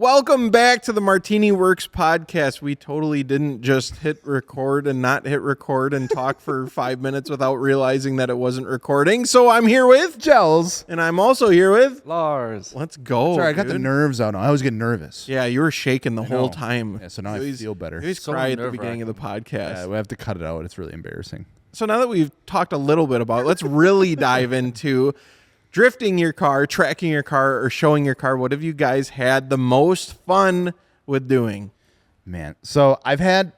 Welcome back to the MartiniWorks Podcast. We totally didn't just hit record and not hit record and talk for 5 minutes without realizing that it wasn't recording. So I'm here with Gels. And I'm also here with Lars. Let's go. Sorry, I got the nerves out. I was getting nervous. Yeah, you were shaking the whole time. Yeah, so now I feel better. You always So cry at the beginning of the podcast. Yeah, we have to cut it out. It's really embarrassing. So now that we've talked a little bit about it, let's really dive into drifting your car, tracking your car, or showing your car. What have you guys had the most fun with doing? Man, so I've had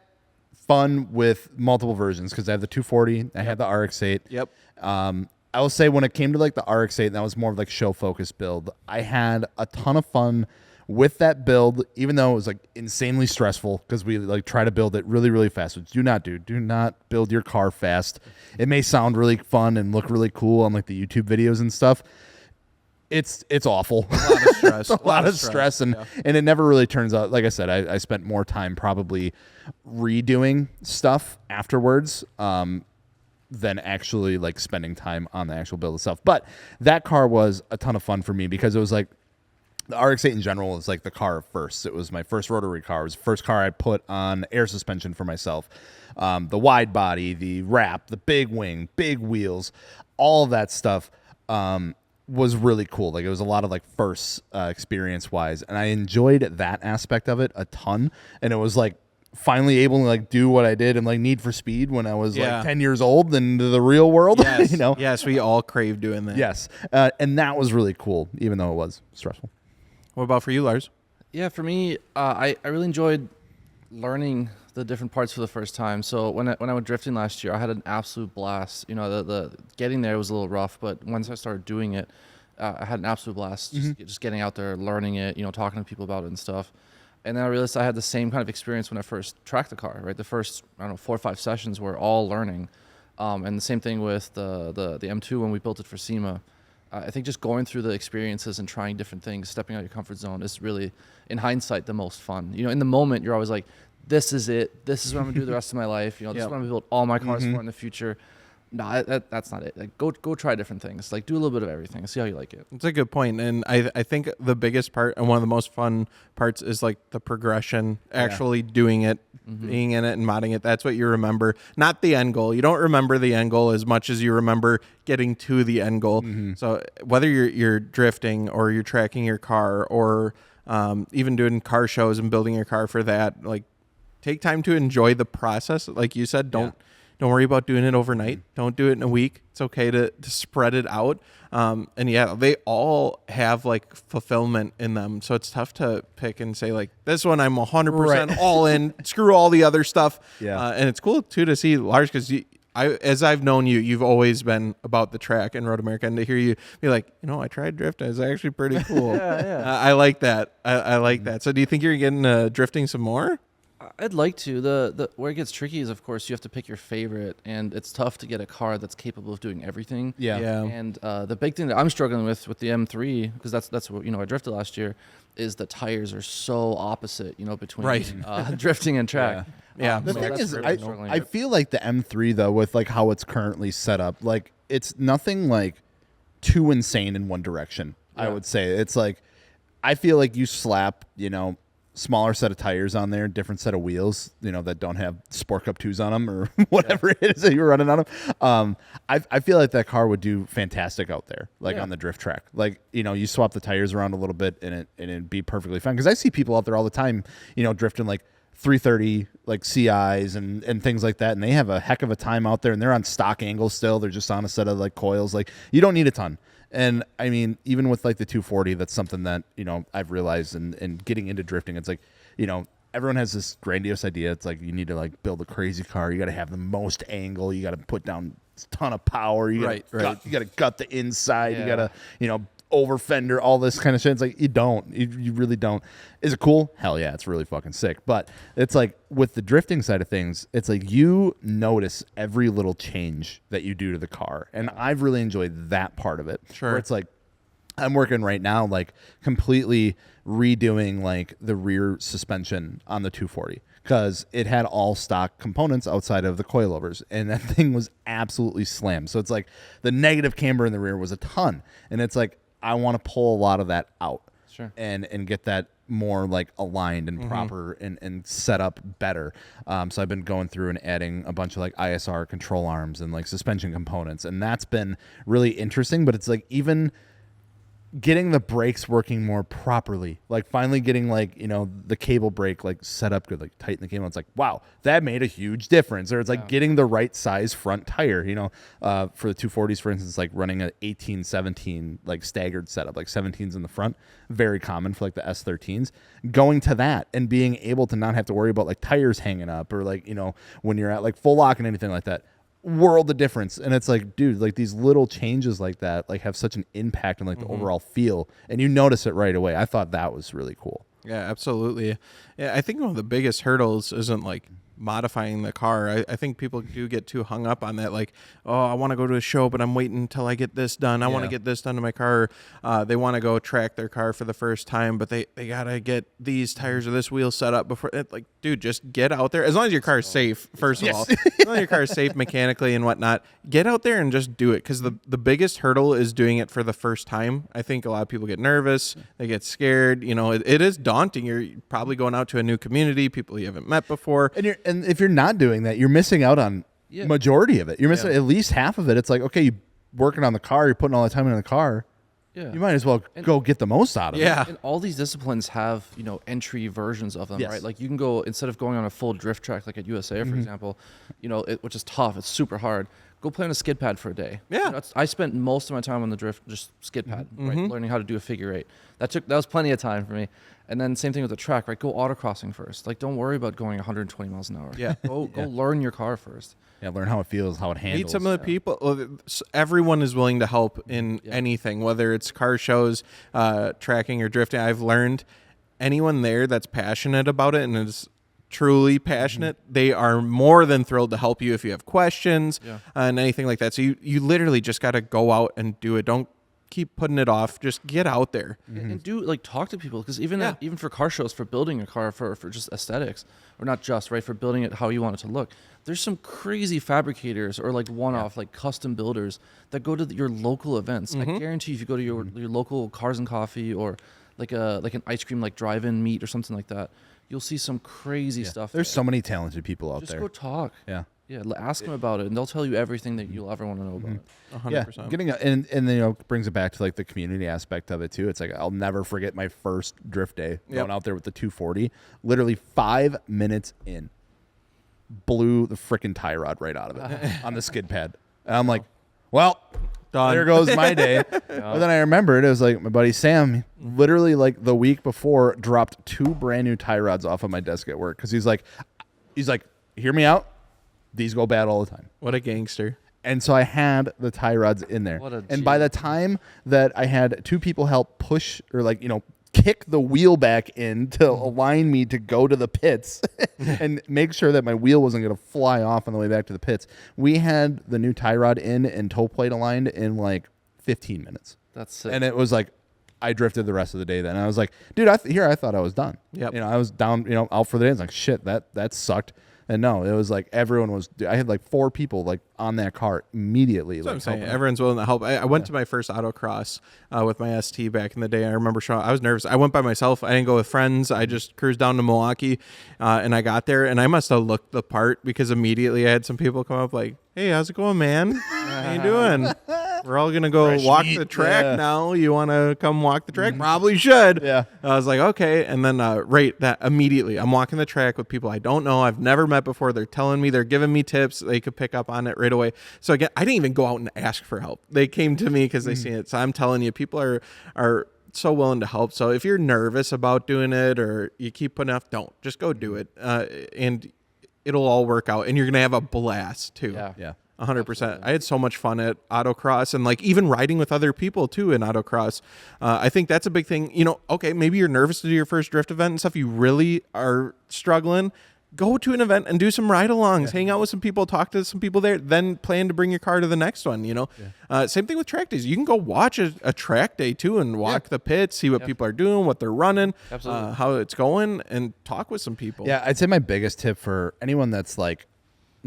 fun with multiple versions because I have the 240, I have the RX-8. Yep. I will say when it came to like the RX-8, and that was more of like show focused build, I had a ton of fun with that build, even though it was like insanely stressful because we like try to build it really, really fast, which do not build your car fast. It may sound really fun and look really cool on like the YouTube videos and stuff. It's awful. A lot of stress. a lot of stress and it never really turns out. Like I said, I spent more time probably redoing stuff afterwards than actually like spending time on the actual build itself. But that car was a ton of fun for me because it was like the RX-8 in general is like the car first. It was my first rotary car. It was the first car I put on air suspension for myself. The wide body, the wrap, the big wing, big wheels, all of that stuff was really cool. Like it was a lot of like first experience wise, and I enjoyed that aspect of it a ton. And it was like finally able to like do what I did in like Need for Speed when I was like 10 years old into the real world. Yes. You know? Yes, we all crave doing that. Yes. And that was really cool, even though it was stressful. What about for you, Lars? Yeah, for me, I really enjoyed learning the different parts for the first time. So when I went drifting last year, I had an absolute blast. You know, the getting there was a little rough, but once I started doing it, I had an absolute blast. Just getting out there, learning it, you know, talking to people about it and stuff. And then I realized I had the same kind of experience when I first tracked the car. Right, the first 4 or 5 sessions were all learning, and the same thing with the M2 when we built it for SEMA. I think just going through the experiences and trying different things, stepping out of your comfort zone is really, in hindsight, the most fun. You know, in the moment, you're always like, this is it. This is what I'm going to do the rest of my life. You know, this is what I'm going to build all my cars for in the future. No, that's not it. Like, go try different things. Like, do a little bit of everything. See how you like it. It's a good point. And I think the biggest part and one of the most fun parts is like the progression, actually doing it, being in it and modding it. That's what you remember, not the end goal. You don't remember the end goal as much as you remember getting to the end goal. So whether you're drifting or you're tracking your car or even doing car shows and building your car for that, like take time to enjoy the process. Like you said, don't worry about doing it overnight. Don't do it in a week. It's okay to spread it out. And yeah, they all have like fulfillment in them. So it's tough to pick and say like, this one I'm 100% all in, screw all the other stuff. Yeah. And it's cool too to see Lars, because as I've known you, you've always been about the track in Road America, and to hear you be like, you know, I tried drifting. It's actually pretty cool. I like that. I like that. So do you think you're getting drifting some more? I'd like to. The where it gets tricky is, of course, you have to pick your favorite, and it's tough to get a car that's capable of doing everything. Yeah. And the big thing that I'm struggling with the M3, because that's what, you know, I drifted last year, is the tires are so opposite, you know, between drifting and track. Yeah. The thing is, I feel like the M3 though, with like how it's currently set up, like it's nothing like too insane in one direction. I would say it's like, I feel like you slap, you know, smaller set of tires on there, different set of wheels, you know, that don't have Sport Cup 2s on them or whatever it is that you're running on them. I feel like that car would do fantastic out there, like on the drift track. Like, you know, you swap the tires around a little bit and it'd be perfectly fine. Because I see people out there all the time, you know, drifting like 330 like CIs and things like that, and they have a heck of a time out there, and they're on stock angles still. They're just on a set of like coils. Like, you don't need a ton. And I mean, even with like the 240, that's something that, you know, I've realized and getting into drifting, it's like, you know, everyone has this grandiose idea. It's like, you need to like build a crazy car. You got to have the most angle. You got to put down a ton of power. You got to gut the inside. You got to, you know, over fender, all this kind of shit. It's like, you really don't. Is it cool? Hell yeah, it's really fucking sick. But it's like with the drifting side of things, it's like you notice every little change that you do to the car, and I've really enjoyed that part of it. Where it's like, I'm working right now like completely redoing like the rear suspension on the 240 because it had all stock components outside of the coilovers, and that thing was absolutely slammed. So it's like the negative camber in the rear was a ton, and it's like I want to pull a lot of that out and get that more like aligned and proper and set up better. So I've been going through and adding a bunch of like ISR control arms and like suspension components, and that's been really interesting. But it's like even getting the brakes working more properly, like finally getting like, you know, the cable brake like set up good, like tighten the cable. It's like, wow, that made a huge difference. Or it's like getting the right size front tire, you know, for the 240s, for instance, like running an 18, 17, like staggered setup, like 17s in the front, very common for like the S13s, going to that and being able to not have to worry about like tires hanging up or like, you know, when you're at like full lock and anything like that. World of difference. And it's like, dude, like these little changes like that like have such an impact on like the overall feel, and you notice it right away. I thought that was really cool. Yeah, absolutely. Yeah, I think one of the biggest hurdles isn't like modifying the car. I think people do get too hung up on that. Like, oh, I want to go to a show, but I'm waiting until I get this done. I want to get this done to my car. They want to go track their car for the first time, but they got to get these tires or this wheel set up before. Like, dude, just get out there. As long as your car is safe, first of all. As long as your car is safe mechanically and whatnot, get out there and just do it. Because the biggest hurdle is doing it for the first time. I think a lot of people get nervous. They get scared. You know, it is daunting. You're probably going out to a new community, people you haven't met before. And if you're not doing that, you're missing out on majority of it. You're missing at least half of it. It's like, okay, you're working on the car, you're putting all the time in the car. Yeah. You might as well go get the most out of it. And all these disciplines have, you know, entry versions of them, right? Like you can go, instead of going on a full drift track like at USA, for example, you know, which is tough, it's super hard. Go play on a skid pad for a day. Yeah. You know, I spent most of my time on the drift, just skid pad, right? Learning how to do a figure eight. That was plenty of time for me. And then same thing with the track, right? Go autocrossing first. Like, don't worry about going 120 miles an hour. Yeah. Go learn your car first. Yeah, learn how it feels, how it handles. Meet some of the people. Everyone is willing to help in anything, whether it's car shows, tracking, or drifting. I've learned anyone there that's passionate about it and is truly passionate, they are more than thrilled to help you if you have questions and anything like that. So you literally just got to go out and do it. Don't keep putting it off. Just get out there and do, like, talk to people, because even for car shows, for building a car for just aesthetics, or not just, right, for building it how you want it to look, there's some crazy fabricators or like one-off like custom builders that go to your local events. I guarantee if you go to your local Cars and Coffee or like an ice cream like drive-in meet or something like that, you'll see some crazy stuff. There's so many talented people out just there. Just go talk. Yeah, ask them about it, and they'll tell you everything that you'll ever want to know about it. 100%. Yeah, getting and then, you know, brings it back to like the community aspect of it too. It's like I'll never forget my first drift day going out there with the 240. Literally 5 minutes in, blew the freaking tie rod right out of it on the skid pad, and I'm like, well. Done. There goes my day. But then I remembered, it was like my buddy Sam, literally like the week before, dropped 2 brand new tie rods off of my desk at work, because he's like, hear me out. These go bad all the time. What a gangster. And so I had the tie rods in there. And by the time that I had 2 people help push or like, you know, kick the wheel back in to align me to go to the pits and make sure that my wheel wasn't going to fly off on the way back to the pits, we had the new tie rod in and toe plate aligned in like 15 minutes. That's sick. And it was like, I drifted the rest of the day then. I was like, dude, I thought I was done. Yep. You know, I was down, you know, out for the day. It's like, shit, that sucked. And no, it was like everyone was. I had like 4 people like on that car immediately. That's like, what I'm saying. Everyone's willing to help. I went to my first autocross with my ST back in the day. I remember I was nervous. I went by myself. I didn't go with friends. I just cruised down to Milwaukee, and I got there, and I must have looked the part, because immediately I had some people come up like, "Hey, how's it going, man? How you doing? We're all gonna go walk the track now. You want to come walk the track? Probably should." Yeah. I was like, okay. And then that immediately, I'm walking the track with people I don't know, I've never met before. They're telling me, they're giving me tips. They could pick up on it right away. So again, I didn't even go out and ask for help. They came to me because they seen it. So I'm telling you, people are so willing to help. So if you're nervous about doing it or you keep putting off, don't. Just go do it. And it'll all work out. And you're going to have a blast too. Yeah. 100%. Absolutely. I had so much fun at autocross, and like even riding with other people too in autocross. I think that's a big thing. You know, okay, maybe you're nervous to do your first drift event and stuff. You really are struggling. Go to an event and do some ride-alongs. Hang out with some people, talk to some people there, then plan to bring your car to the next one, you know. Same thing with track days. You can go watch a track day too and walk the pits, see what people are doing, what they're running, how it's going, and talk with some people. Yeah, I'd say my biggest tip for anyone that's like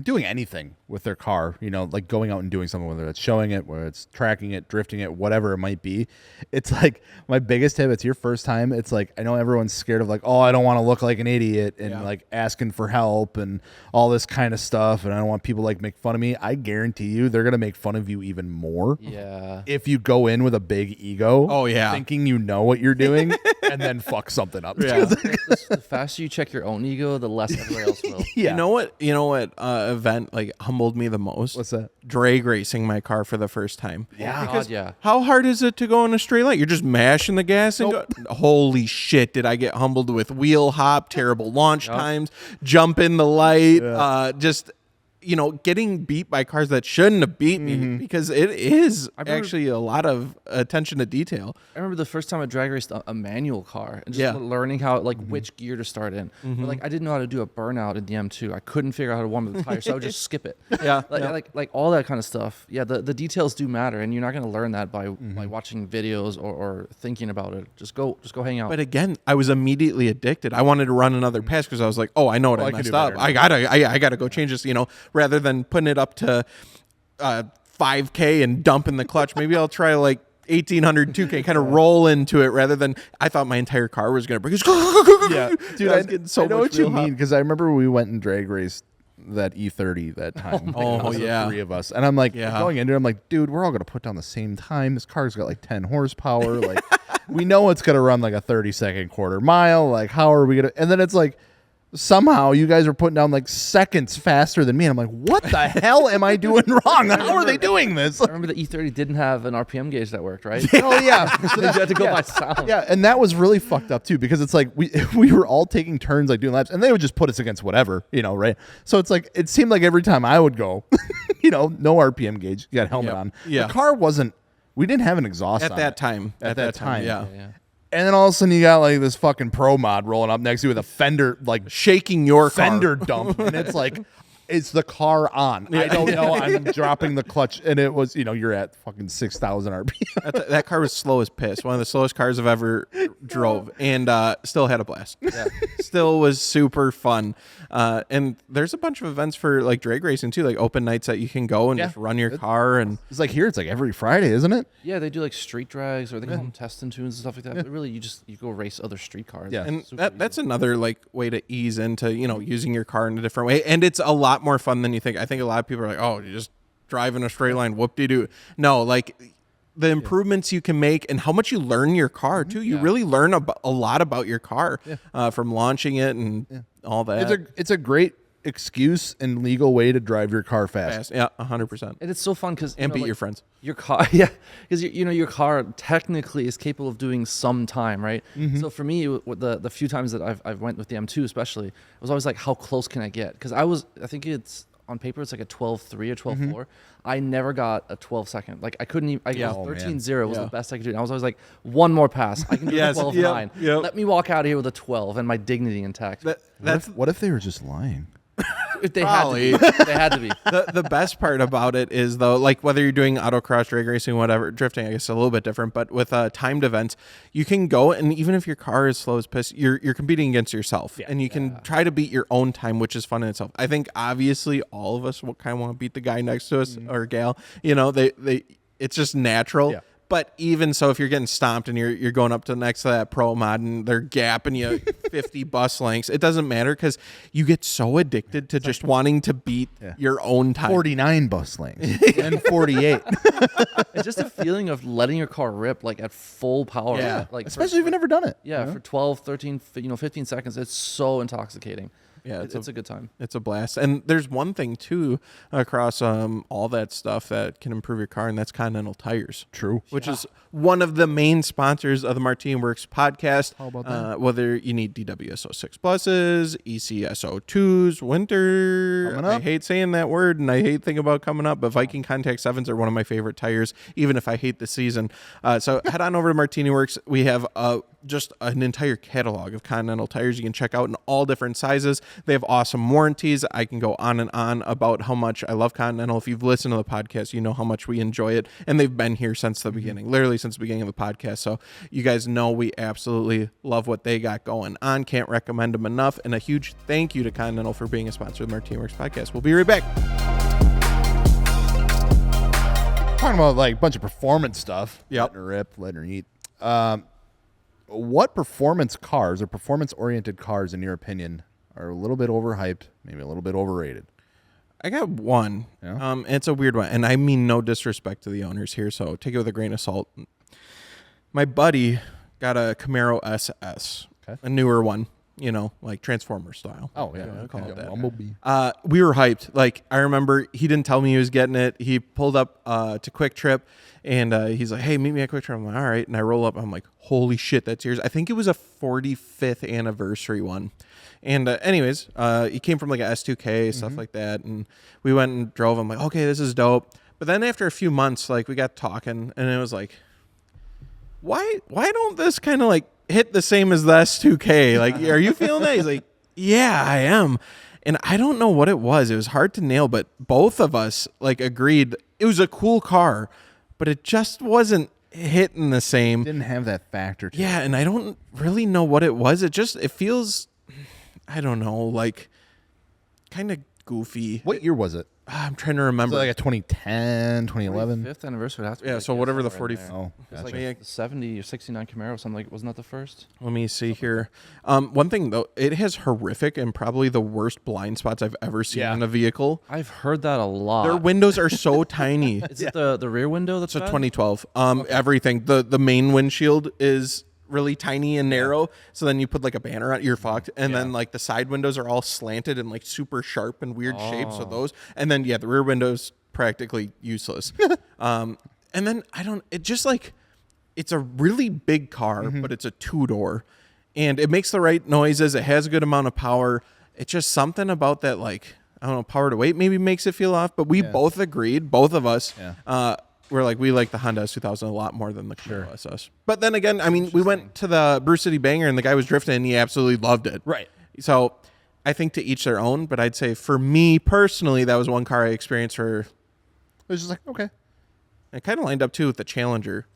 doing anything with their car, like going out and doing something, whether it's showing it, whether it's tracking it, drifting it, whatever it might be. It's like my biggest tip, it's your first time. It's like, I know everyone's scared of like, oh, I don't want to look like an idiot and like asking for help and all this kind of stuff. And I don't want people like make fun of me. I guarantee you they're going to make fun of you even more. Yeah. If you go in with a big ego. Oh, yeah. Thinking you know what you're doing and then fuck something up. Yeah. The faster you check your own ego, the less everyone else will. Yeah. You know what event like humbled me the most? What's that? Drag racing my car for the first time. Yeah. God, yeah. How hard is it to go in a straight line? You're just mashing the gas and go. Holy shit, did I get humbled with wheel hop, terrible launch times, jump in the light, just getting beat by cars that shouldn't have beat me because it is actually a lot of attention to detail. I remember the first time I drag raced a manual car and just learning how which gear to start in. But, like I didn't know how to do a burnout in the M2. I couldn't figure out how to warm up the tires, so I would just skip it. Like all that kind of stuff. Yeah, the details do matter, and you're not going to learn that by watching videos or thinking about it. Just go hang out. But again, I was immediately addicted. I wanted to run another pass because I was like, oh, I know what I messed up. I gotta go change this. Rather than putting it up to 5K and dumping the clutch, maybe I'll try like 1800 2K, kind of roll into it rather than I thought my entire car was going to break. Yeah, dude, I was getting so I know what you mean because I remember we went and drag raced that E30 that time. The three of us, and I'm like going into it, I'm like, dude, we're all going to put down the same time. This car's got like 10 horsepower. Like we know it's going to run like a 30-second quarter mile. Like how are we going to? And then it's like, somehow you guys are putting down like seconds faster than me. And I'm like, what the hell am I doing wrong? How are they doing this? I remember the E30 didn't have an RPM gauge that worked, right? Oh, yeah. So you had to go by sound. Yeah, and that was really fucked up, too, because it's like we were all taking turns like doing laps, and they would just put us against whatever, right? So it's like, it seemed like every time I would go, no RPM gauge, you got a helmet on. Yeah. The car wasn't, we didn't have an exhaust at on that it. time. At that time. Yeah. And then all of a sudden you got like this fucking pro mod rolling up next to you with a fender, like shaking your fender car. dump. And it's like, is the car on? I don't know. I'm dropping the clutch. And it was, you're at fucking 6,000 RPM. That car was slow as piss. One of the slowest cars I've ever drove, and still had a blast. Yeah. Still was super fun. And there's a bunch of events for like drag racing too, like open nights that you can go and just run your car. And it's like here, it's like every Friday, isn't it? Yeah, they do like street drags, or they call them test and tunes and stuff like that. But really, you go race other street cars. Yeah, and that's another like way to ease into using your car in a different way, and it's a lot more fun than you think. I think a lot of people are like, oh, you just drive in a straight line, whoop-de-doo. No, like the improvements you can make and how much you learn your car too. You really learn a lot about your car from launching it and all that. It's a great excuse and legal way to drive your car fast. Yeah, 100%. And it's so fun because beat your friends. Your car, because your car technically is capable of doing some time, right? So for me, the few times that I've went with the M2 especially, it was always like, how close can I get? Because I think it's on paper it's like a 12.3 or 12.4. I never got a 12 second. Like I couldn't even. 13.0 was the best I could do. And I was always like, one more pass, I can do a 12.9. Let me walk out of here with a 12 and my dignity intact. What if they were just lying? They had to be. The best part about it is though, like whether you're doing autocross, drag racing, whatever, drifting, I guess a little bit different, but with timed events, you can go and even if your car is slow as piss, you're competing against yourself and you can try to beat your own time, which is fun in itself. I think obviously all of us will kind of want to beat the guy next to us or gal, they it's just natural. Yeah. But even so, if you're getting stomped and you're going up to next to that pro mod and they're gapping you 50 bus lengths, it doesn't matter because you get so addicted to just wanting to beat your own time. 49 bus lengths and 48. It's just a feeling of letting your car rip like at full power. Yeah. Like especially if you've never done it. Yeah, for 12, 13, 15 seconds. It's so intoxicating. Yeah, it's a good time. It's a blast. And there's one thing, too, across all that stuff that can improve your car, and that's Continental tires. True. Which is one of the main sponsors of the MartiniWorks podcast. How about that? Whether you need DWSO6 pluses, ECSO2s, winter. I hate saying that word, and I hate thinking about coming up, but Viking Contact 7s are one of my favorite tires, even if I hate the season. So head on over to MartiniWorks. We have just an entire catalog of Continental tires you can check out in all different sizes. They have awesome warranties. I can go on and on about how much I love Continental. If you've listened to the podcast, you know how much we enjoy it. And they've been here since the beginning, literally since the beginning of the podcast. So you guys know we absolutely love what they got going on. Can't recommend them enough. And a huge thank you to Continental for being a sponsor of the MartiniWorks podcast. We'll be right back. talking about like a bunch of performance stuff. Yep. Letting her rip, letting her eat. What performance cars or performance-oriented cars, in your opinion, are a little bit overhyped, maybe a little bit overrated? I got one. Yeah? It's a weird one, and I mean no disrespect to the owners here, so take it with a grain of salt. My buddy got a Camaro SS, a newer one, like Transformer style. Oh, yeah. I call it that. Bumblebee. We were hyped. Like, I remember he didn't tell me he was getting it. He pulled up to Quick Trip, and he's like, hey, meet me at Quick Trip. I'm like, all right. And I roll up. I'm like, holy shit, that's yours. I think it was a 45th anniversary one. And anyways, he came from like a S2K, stuff like that. And we went and drove. I'm like, okay, this is dope. But then after a few months, like, we got talking, and it was like, why don't this kind of like hit the same as the S2K? Like, are you feeling that? He's like, yeah, I am. And I don't know what it was. It was hard to nail, but both of us like agreed it was a cool car, but it just wasn't hitting the same. Didn't have that factor to it. Yeah, and I don't really know what it was. It feels, I don't know, like kind of goofy. What year was it? I'm trying to remember. Was it like a 2010, 2011? 5th anniversary. Has to be Yeah, like so whatever the somewhere in 40. there. Oh, It's gotcha. like the 70 or 69 Camaro, something like, wasn't that the first? Let me see here. One thing though, it has horrific and probably the worst blind spots I've ever seen Yeah. in a vehicle. I've heard that a lot. Their windows are so tiny. Is it the rear window that's So bad? 2012. Everything. The main windshield is really tiny and narrow. So then you put like a banner on, you're fucked. And then like the side windows are all slanted and like super sharp and weird shapes. So those, and then the rear windows practically useless. And then it just like, it's a really big car, but it's a 2-door, and it makes the right noises. It has a good amount of power. It's just something about that, like, I don't know, power to weight maybe makes it feel off, but we both agreed, both of us, we're like, we like the Honda S2000 a lot more than the Camaro SS. But then again, I mean, we went to the Brew City Banger, and the guy was drifting, and he absolutely loved it. Right. So I think to each their own, but I'd say for me personally, that was one car I experienced where It was just like, okay. it kind of lined up too with the Challenger.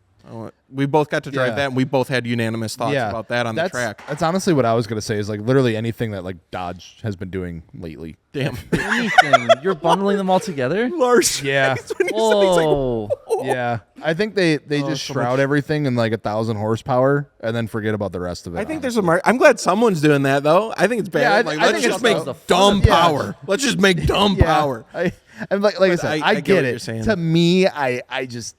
We both got to drive that, and we both had unanimous thoughts about that on the track. That's honestly what I was going to say, is like literally anything that like Dodge has been doing lately. Damn. Anything. You're bundling them all together? Lars. Yeah. Oh. Yeah. I think they just shroud everything in like 1,000 horsepower and then forget about the rest of it. I think there's a I'm glad someone's doing that, though. I think it's bad. Yeah, like, I let's think just it's make the fun dumb of it. power. Let's just make dumb power. I'm like I But said, I I get get what it. you're saying. To me, I just,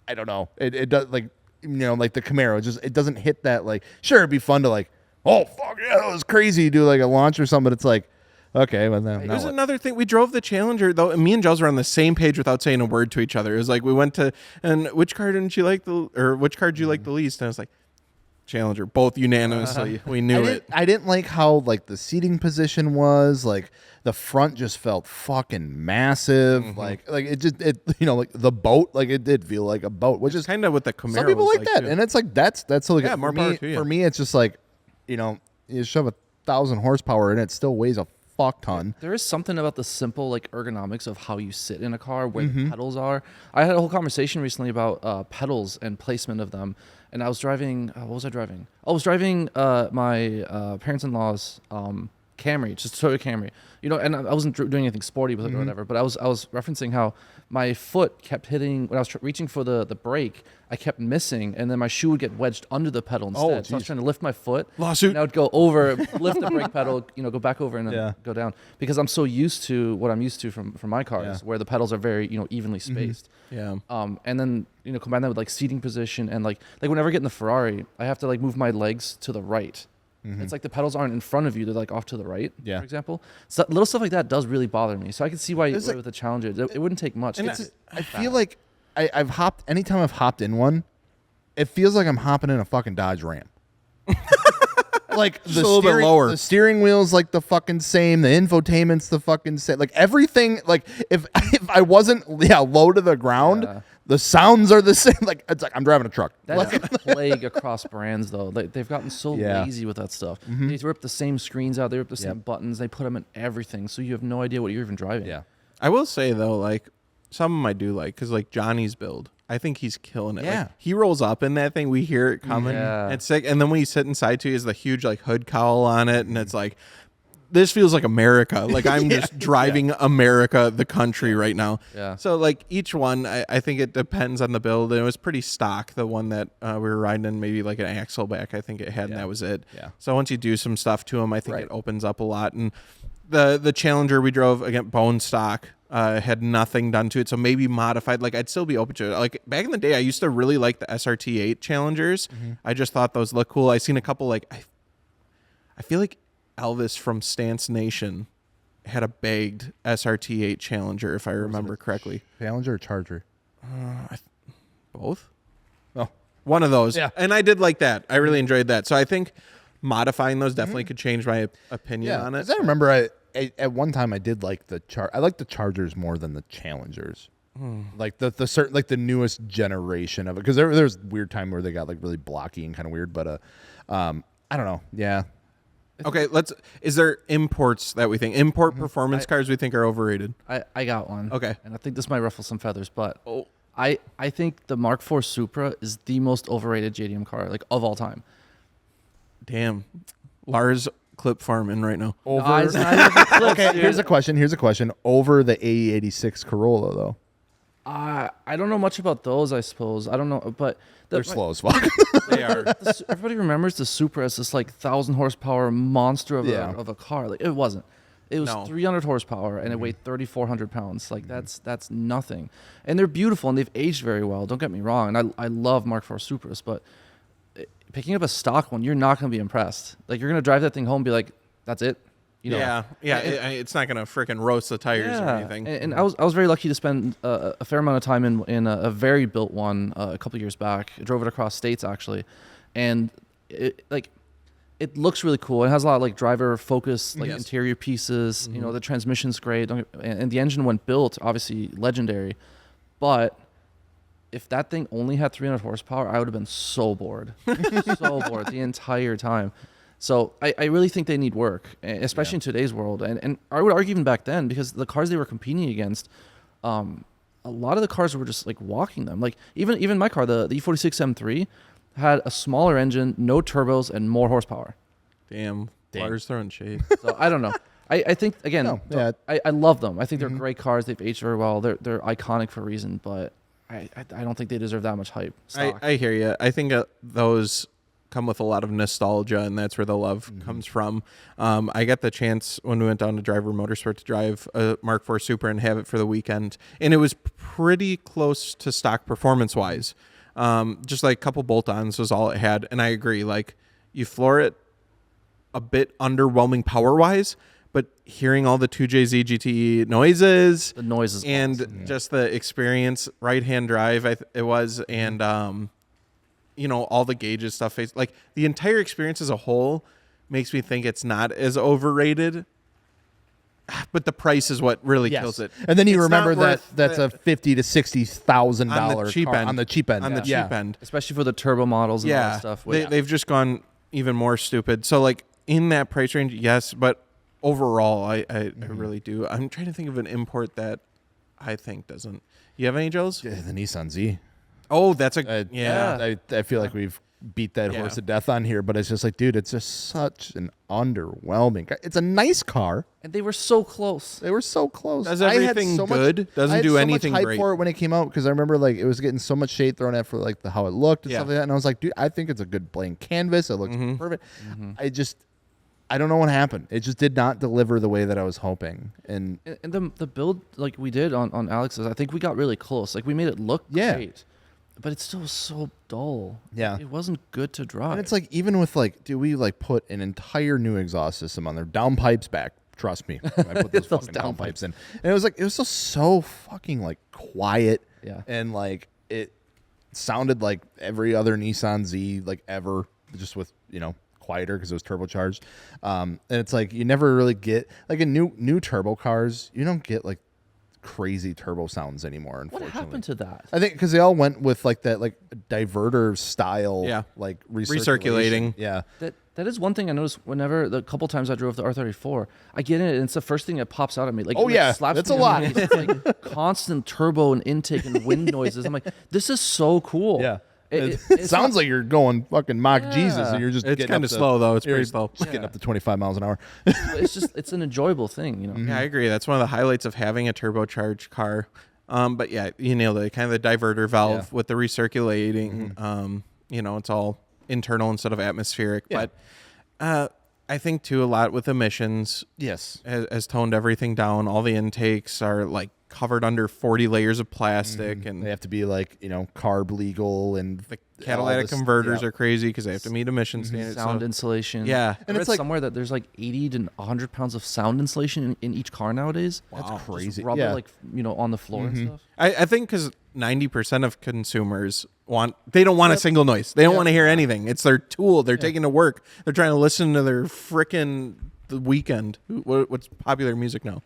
I don't know. It does, like, like the Camaro, it doesn't hit that, like, sure, it'd be fun to like, oh, fuck yeah, that was crazy. Do like a launch or something, but it's like, okay, well, then. There's another thing. We drove the Challenger, though, and me and Giles were on the same page without saying a word to each other. It was like we went to, and which car didn't you like which car did you like the least? And I was like, Challenger. Both unanimously. We knew it. I didn't like how like the seating position was. Like the front just felt fucking massive. Like it like the boat, like it did feel like a boat, which is Kind of what the Camaro some people was like that, too. and it's like that's so like Yeah, more power to you. For me, it's just like, you shove 1,000 horsepower in it, still weighs a fuck ton. There is something about the simple like ergonomics of how you sit in a car, where the pedals are. I had a whole conversation recently about pedals and placement of them. And I was driving. What was I driving? I was driving my parents-in-law's Camry, just Toyota Camry. And I wasn't doing anything sporty with it or whatever. But I was referencing how my foot kept hitting when I was reaching for the brake. I kept missing, and then my shoe would get wedged under the pedal instead. So I was trying to lift my foot. Lawsuit. And I would go over, lift the brake pedal, go back over, and then Yeah. go down, because I'm so used to what I'm used to from my cars, where the pedals are very evenly spaced. Yeah. And then combine that with like seating position, and like whenever I get in the Ferrari, I have to like move my legs to the right. It's like the pedals aren't in front of you; they're like off to the right. Yeah. For example, so little stuff like that does really bother me. So I can see why It's like- with the Challenger, it wouldn't take much. I feel like anytime I've hopped in one, it feels like I'm hopping in a fucking Dodge Ram. Like Just a little bit lower. The steering wheel's like the fucking same. The infotainment's the fucking same. Like everything. Like if I wasn't low to the ground, the sounds are the same. Like it's like I'm driving a truck. That's a plague across brands, though. Like, they've gotten so lazy with that stuff. They rip the same screens out. They rip the same buttons. They put them in everything, so you have no idea what you're even driving. Yeah. I will say though, like some of them I do like, because like Johnny's build, I think he's killing it. Yeah. Like, he rolls up in that thing. We hear it coming. Yeah. It's sick. And then when you sit inside too, he has the huge like hood cowl on it, and it's like this feels like America. Like I'm just driving America, the country right now. Yeah. So like each one, I think it depends on the build. And it was pretty stock. The one that we were riding in, maybe like an axle back, I think it had, and that was it. Yeah. So once you do some stuff to them, I think it opens up a lot. And the Challenger we drove, again, bone stock, had nothing done to it. So maybe modified, like I'd still be open to it. Like back in the day, I used to really like the SRT8 Challengers. I just thought those look cool. I seen a couple, like, I feel like Elvis from Stance Nation had a bagged SRT8 Challenger, if I remember correctly. Challenger or Charger? Both? Oh. One of those. Yeah. And I did like that. I really enjoyed that. So I think modifying those definitely could change my opinion on it. 'Cause I remember I at one time I did like I like the Chargers more than the Challengers. Like the certain, like the newest generation of it, because there's weird time where they got like really blocky and kind of weird, but I don't know. Yeah. Okay, is there imports that we think, performance cars we think are overrated? I got one. Okay. And I think this might ruffle some feathers, but I think the Mark IV Supra is the most overrated JDM car, like, of all time. Damn. Lars clip farming right now. Over. It's not even clips, Okay, dude. here's a question. Over the AE86 Corolla though. I don't know much about those, I suppose. I don't know, but They're slow as fuck. They are. Everybody remembers the Supra as this like 1,000 horsepower monster of Yeah. a car. Like, it wasn't. It was No. 300 horsepower and it weighed 3,400 pounds. Like that's nothing. And they're beautiful and they've aged very well. Don't get me wrong. And I love Mark IV Supras, but picking up a stock one, you're not going to be impressed. Like, you're going to drive that thing home and be like, that's it. You know? It's not gonna freaking roast the tires or anything. And I was very lucky to spend a fair amount of time in a very built one a couple years back. I drove it across states actually, and it looks really cool. It has a lot of like driver focus, like interior pieces. You know, the transmission's great, and the engine when built, obviously legendary. But if that thing only had 300 horsepower, I would have been so bored, so bored the entire time. So I really think they need work, especially in today's world. And I would argue even back then, because the cars they were competing against, a lot of the cars were just like walking them. Like even my car, the E46 M3, had a smaller engine, no turbos, and more horsepower. Damn. Lars throwing shade. So I don't know. I think, again, I love them. I think they're Mm-hmm. great cars. They've aged very well. They're iconic for a reason, but I don't think they deserve that much hype. I hear you. I think those come with a lot of nostalgia, and that's where the love comes from. I got the chance when we went down to Driver Motorsport to drive a Mark IV Supra and have it for the weekend, and it was pretty close to stock performance wise. Just like a couple bolt-ons was all it had, and I agree. Like, you floor it a bit underwhelming power wise, but hearing all the 2JZ GTE noises, The noise is and awesome. just the experience, right-hand drive, it was, and you know, all the gauges stuff, like the entire experience as a whole makes me think it's not as overrated. But the price is what really kills it. And then you It's remember not that worth that's a $50,000 to $60,000 on the cheap car end. on the cheap end. On the cheap end. Especially for the turbo models and all that stuff. They've just gone even more stupid. So like in that price range, yes, but overall, I really do. I'm trying to think of an import that I think doesn't. You have any, Joes? Yeah, the Nissan Z. Oh, that's a I feel like we've beat that horse to death on here, but it's just like, dude, it's just such an underwhelming car. It's a nice car. And they were so close. They were so close. Does I had everything so good? Much, Doesn't I had do so anything much hype great. for it when it came out, because I remember like it was getting so much shade thrown at for like how it looked and stuff like that, and I was like, dude, I think it's a good blank canvas. It looks perfect. I don't know what happened. It just did not deliver the way that I was hoping. And the build like we did on Alex's, I think we got really close. Like, we made it look great, but it's still so dull. Yeah. It wasn't good to drive. And it's like, even with like, dude, we like put an entire new exhaust system on there, down pipes back. Trust me, I put those fucking down pipes in, and it was like, it was just so fucking like quiet. Yeah. And like it sounded like every other Nissan Z like ever, just with, you know, quieter because it was turbocharged. And it's like, you never really get like in new turbo cars, you don't get like crazy turbo sounds anymore, what unfortunately. happened to that? I think because they all went with like that like diverter style, like Recirculating. Yeah. That is one thing I noticed whenever the couple times I drove the R34. I get in it and it's the first thing that pops out at me. Like, Oh, like, yeah, slaps that's me a in the lot. face. It's like constant turbo and intake and wind noises. I'm like, this is so cool. Yeah. It sounds like you're going fucking Mach Jesus, and you're just It's kind of slow though. It's pretty slow. Just getting up to 25 miles an hour. It's an enjoyable thing, you know. Yeah, I agree. That's one of the highlights of having a turbocharged car. But yeah, you nailed it. Kind of the diverter valve with the recirculating. It's all internal instead of atmospheric. Yeah. But I think too a lot with emissions. Yes, has toned everything down. All the intakes are like covered under 40 layers of plastic, and they have to be like carb legal, and the catalytic converters are crazy because they have to meet emission standards. Sound insulation. Yeah, and it's like somewhere that there's like 80 to 100 pounds of sound insulation in each car nowadays. Wow. That's crazy. Just rubber on the floor and stuff. I think because 90% of consumers they don't want a single noise. They don't want to hear anything. It's their tool. They're taking to work. They're trying to listen to their frickin' The Weeknd. What's popular music now?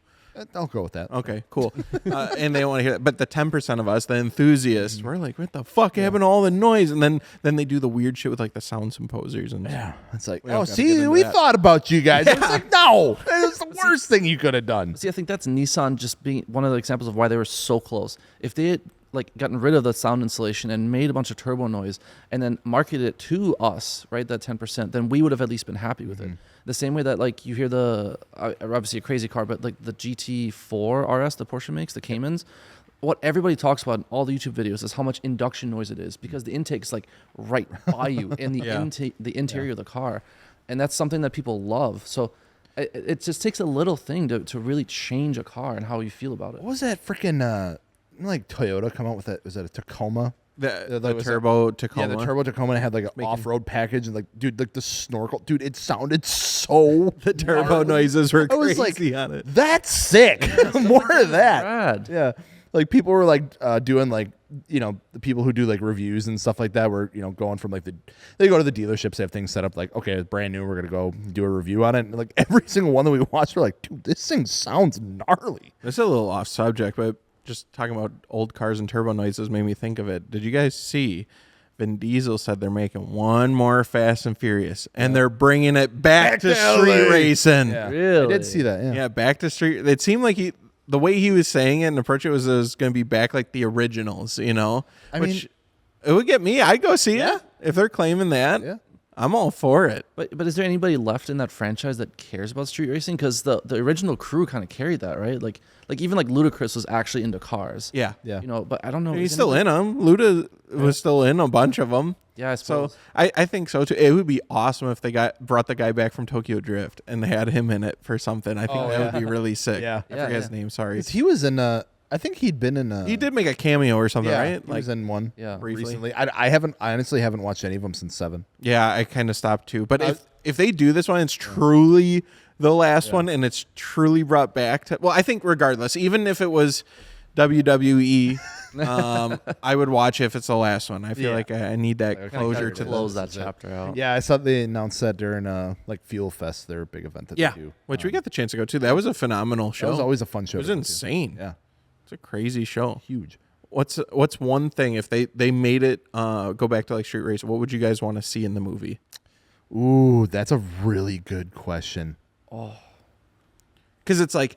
I'll go with that. Okay, cool. And they don't want to hear that. But the 10% of us, the enthusiasts, we're like, what the fuck happened to all the noise? And then they do the weird shit with like the sound symposers. And It's like, we thought about you guys. It's like, no, it was the worst thing you could have done. See, I think that's Nissan just being one of the examples of why they were so close. If they had gotten rid of the sound insulation and made a bunch of turbo noise and then marketed it to us, right, that 10%, then we would have at least been happy with it. The same way that you hear obviously a crazy car, but like the GT4 RS, the Porsche makes, the Caymans, what everybody talks about in all the YouTube videos is how much induction noise it is because the intake is like right by you in the interior of the car. And that's something that people love. So it just takes a little thing to really change a car and how you feel about it. What was that freaking Toyota come out with it? Was that a Tacoma? The turbo Tacoma. Yeah, the turbo Tacoma had like an off-road package, and like the snorkel, dude, it sounded so the turbo noises were crazy on it. That's sick. More of that. Rad. Yeah, like people were like doing like the people who do like reviews and stuff like that were going from they go to the dealerships, they have things set up like, okay, it's brand new, we're gonna go do a review on it, and like every single one that we watched, we're like, dude, this thing sounds gnarly. This is a little off subject, but just talking about old cars and turbo noises made me think of it. Did you guys see Vin Diesel said they're making one more Fast and Furious, and they're bringing it back to street racing? Yeah. Really? I did see that. Yeah, back to street. It seemed like the way he was saying it and approach it was going to be back like the originals, I mean, it would get me. I'd go see it if they're claiming that. Yeah. I'm all for it. But is there anybody left in that franchise that cares about street racing? Because the original crew kind of carried that, right? Like even like Ludacris was actually into cars. Yeah. But I don't know. He's still in them. Luda was still in a bunch of them. Yeah, I suppose. So I think so too. It would be awesome if they brought the guy back from Tokyo Drift and they had him in it for something. I think that would be really sick. Yeah. I forget his name. Sorry. He was in I think he'd been in he did make a cameo or something, right? He was in one. Yeah. Recently. I honestly haven't watched any of them since 7. Yeah, I kind of stopped too. But if they do this one, it's truly the last one, and it's truly brought back to. Well, I think regardless, even if it was WWE, I would watch if it's the last one. I feel like I need that closure to close that chapter out. Yeah, I saw they announced that during Fuel Fest, their big event that they do. Which we got the chance to go to. That was a phenomenal show. That was always a fun show. It was insane. Yeah, it's a crazy show. Huge. What's one thing if they made it go back to like street race? What would you guys want to see in the movie? Ooh, that's a really good question. Oh, because it's like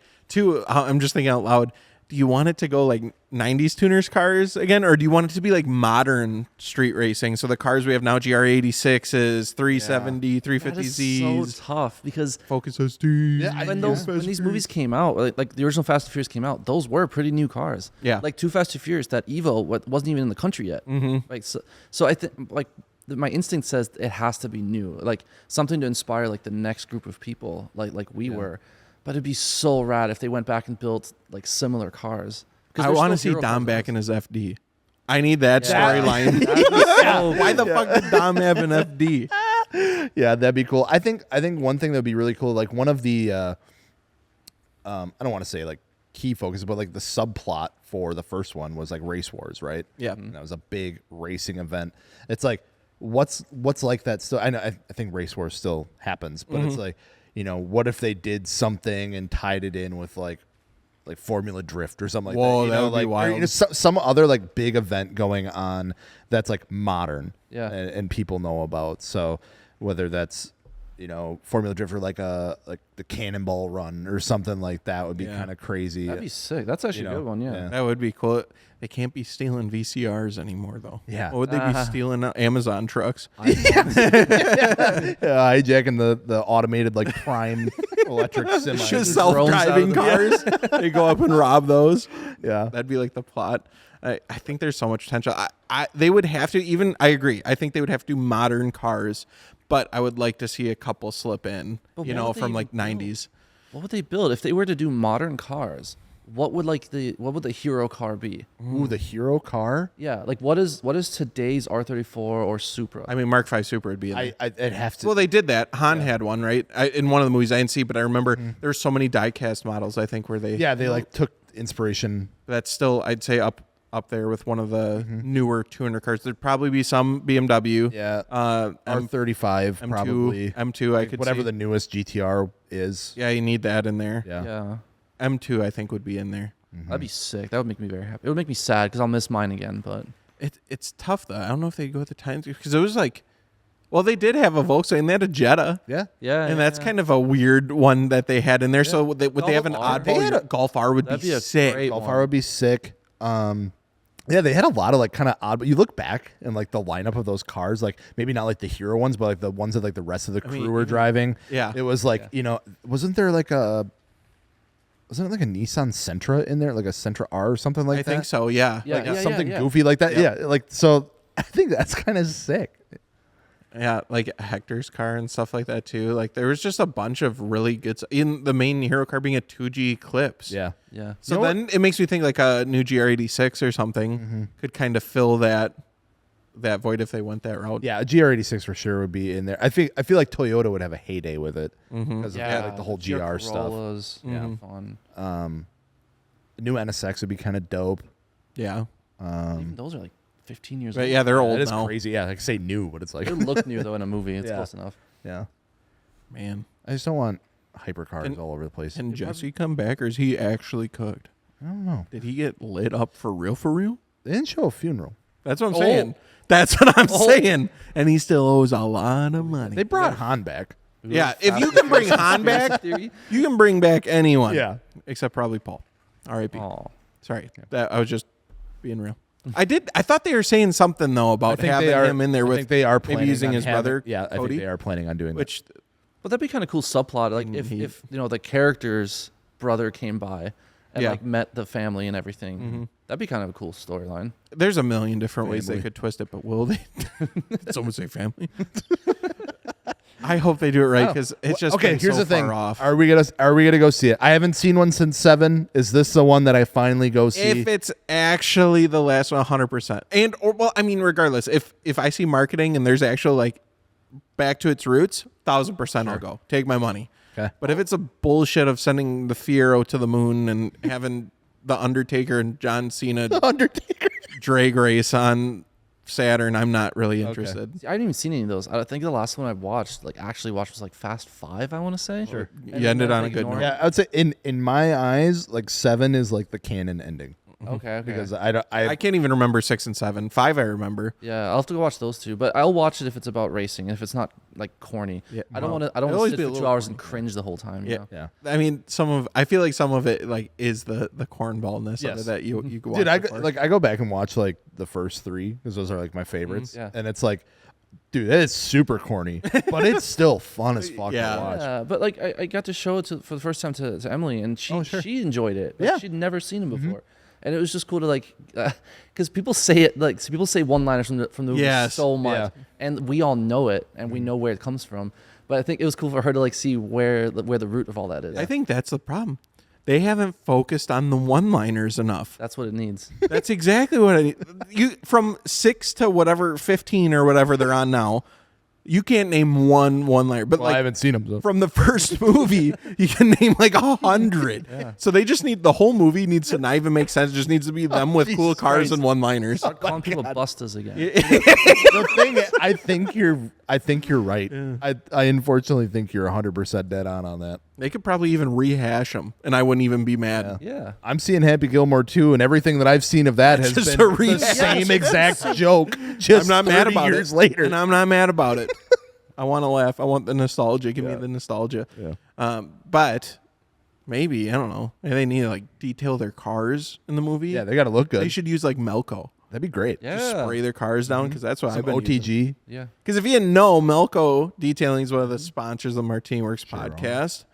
I'm just thinking out loud. Do you want it to go like 90s tuners cars again, or do you want it to be like modern street racing? So the cars we have now, GR86s, 370, 350Zs. That is so tough because Focus ST. Yeah, when these movies came out, like the original Fast and Furious came out, those were pretty new cars. Yeah, like Too Fast, Too Furious, that Evo wasn't even in the country yet. Mm-hmm. Like so I think like my instinct says it has to be new, like something to inspire like the next group of people, like we were. But it'd be so rad if they went back and built like similar cars. I want to see Dom back in his FD. I need that storyline. Why the fuck did Dom have an FD? Yeah, that'd be cool. I think one thing that'd be really cool, like one of the I don't want to say like key focus, but like the subplot for the first one was like race wars, right? Yeah, and that was a big racing event. It's like what's like that still. I know I think race wars still happens, but it's like, what if they did something and tied it in with like Formula Drift or something like that? Whoa, that would be wild. Or, some other like big event going on that's like modern, and people know about. So whether that's Formula Drifter like the Cannonball Run or something like that would be kind of crazy. That'd be sick. That's actually a good one. Yeah. That would be cool. They can't be stealing VCRs anymore, though. Yeah. What would they be stealing? Amazon trucks. Hijacking the automated like prime electric semi. Just self-driving cars. They go up and rob those. Yeah. That'd be like the plot. I think there's so much potential. They would have to I agree. I think they would have to do modern cars, but I would like to see a couple slip in, from like 90s. What would they build if they were to do modern cars? What would the hero car be? Ooh, the hero car? Yeah, like what is today's R34 or Supra? I mean, Mark V Supra would be in there. I'd have to. Well, they did that. Han had one, right? In one of the movies I didn't see, but I remember there were so many die-cast models, I think, where they... Yeah, they like took inspiration. That's still, I'd say, up there with one of the newer 200 cars. There'd probably be some BMW. Yeah. M2, R35 probably. M2, I could whatever see. the newest GTR is. Yeah, you need that in there. Yeah. M2, I think, would be in there. That'd be sick. That would make me very happy. It would make me sad because I'll miss mine again, but... It's tough, though. I don't know if they go with the times, because it was like... Well, they did have a Volkswagen. They had a Jetta. Yeah. Yeah. And that's kind of a weird one that they had in there. So would they have an Golf R. oddball? Golf R would That'd be be a sick. great Golf one. R would be sick. Yeah, they had a lot of like kind of odd, but you look back and like the lineup of those cars, like maybe not like the hero ones, but like the ones that like the rest of the crew were driving. Yeah. It was like, wasn't it like a Nissan Sentra in there? Like a Sentra R or something like that? I think so, yeah. Yeah, Like something goofy like that. Yeah. Like, so I think that's kind of sick. Yeah, like Hector's car and stuff like that too. Like there was just a bunch of really good in the main hero car being a 2G Eclipse. Yeah. Yeah. So then it makes me think like a new GR86 or something could kind of fill that void if they went that route. Yeah, a GR86 for sure would be in there. I feel like Toyota would have a heyday with it because of like the whole GR stuff. Corollas, fun. New NSX would be kind of dope. Yeah. Even those are like 15 years But old. yeah, they're old That is now. crazy. Yeah, like say new, but it's like They look new though in a movie. It's Yeah. close enough. yeah. Man. I just don't want hypercars all over the place. Can Jesse come back or is he actually cooked? I don't know. Did he get lit up for real for real? They didn't show a funeral. That's what I'm saying. That's what I'm saying. And he still owes a lot of money. They brought Han back. Yeah, if you can bring Han back, you can bring back anyone. Yeah. Except probably Paul. R.I.P. Oh. Sorry. I was just being real. I thought they were saying something though about having him in there with they are maybe using his brother. Yeah, I Cody, think they are planning on doing which But that'd be kind of cool subplot. Like if the character's brother came by and like met the family and everything. That'd be kind of a cool storyline. there's a million different ways they could twist it, but will they? Someone say family. I hope they do it right because it's just okay. been Here's so the thing: far off. are we gonna go see it? I haven't seen one since 7. Is this the one that I finally go see? If it's actually the last one, 100%, regardless, if I see marketing and there's actual like back to its roots, 1,000% I'll go. Take my money. Okay. But if it's a bullshit of sending the Fiero to the moon and having the Undertaker and John Cena Undertaker drag race on Saturn, I'm not really interested. See, I hadn't even seen any of those. I think the last one I watched was like Fast 5, I want to say. Sure. You ended on a good note. Yeah, I would say in my eyes, like 7 is like the canon ending. Okay. Because I can't even remember 6 and 7. 5 I remember. Yeah, I'll have to go watch those two, but I'll watch it if it's about racing. If it's not like corny, Yeah, I don't well, want to. I don't it'll want to always be sit a for 2 little hours corny. and cringe the whole time. You know? Yeah. I mean, I feel like some of it like is the cornballness of Yes. it that you go Dude, watch before. I go back and watch like the first 3 because those are like my favorites. Yeah. And it's like, dude, that is super corny, but it's still fun as fuck Yeah. to watch. Yeah, but like I got to show it for the first time to Emily, and she enjoyed it. Like, Yeah. she'd never seen him before, and it was just cool to like, because people say it like people say one-liners from the movie Yes. so much, and we all know it, and we know where it comes from. But I think it was cool for her to like see where the root of all that is. I think that's the problem. They haven't focused on the one-liners enough. That's what it needs. That's exactly what I need. You from 6 to whatever 15 or whatever they're on now. You can't name one-liner, but Well, I haven't seen them. So. from the first movie, you can name like 100. So they just need the whole movie needs to not even make sense. It just needs to be them with cool Jesus cars Christ. and one-liners. Start calling people bustas again. The thing, I think you're right. I unfortunately think you're 100% dead on that. They could probably even rehash them, and I wouldn't even be mad. Yeah. I'm seeing Happy Gilmore 2, and everything that I've seen of that has just been a the rehash. same exact joke. Just I'm not mad 30 about years it. later. And I'm not mad about it. I want to laugh. I want the nostalgia. Give me the nostalgia. Yeah. But maybe, I don't know. Maybe they need to like detail their cars in the movie. Yeah, they got to look good. They should use like Melco. That'd be great. Yeah. Just spray their cars down because that's what Some I've been OTG. using. Yeah. Because if you didn't know, Melco Detailing is one of the sponsors of the MartiniWorks podcast.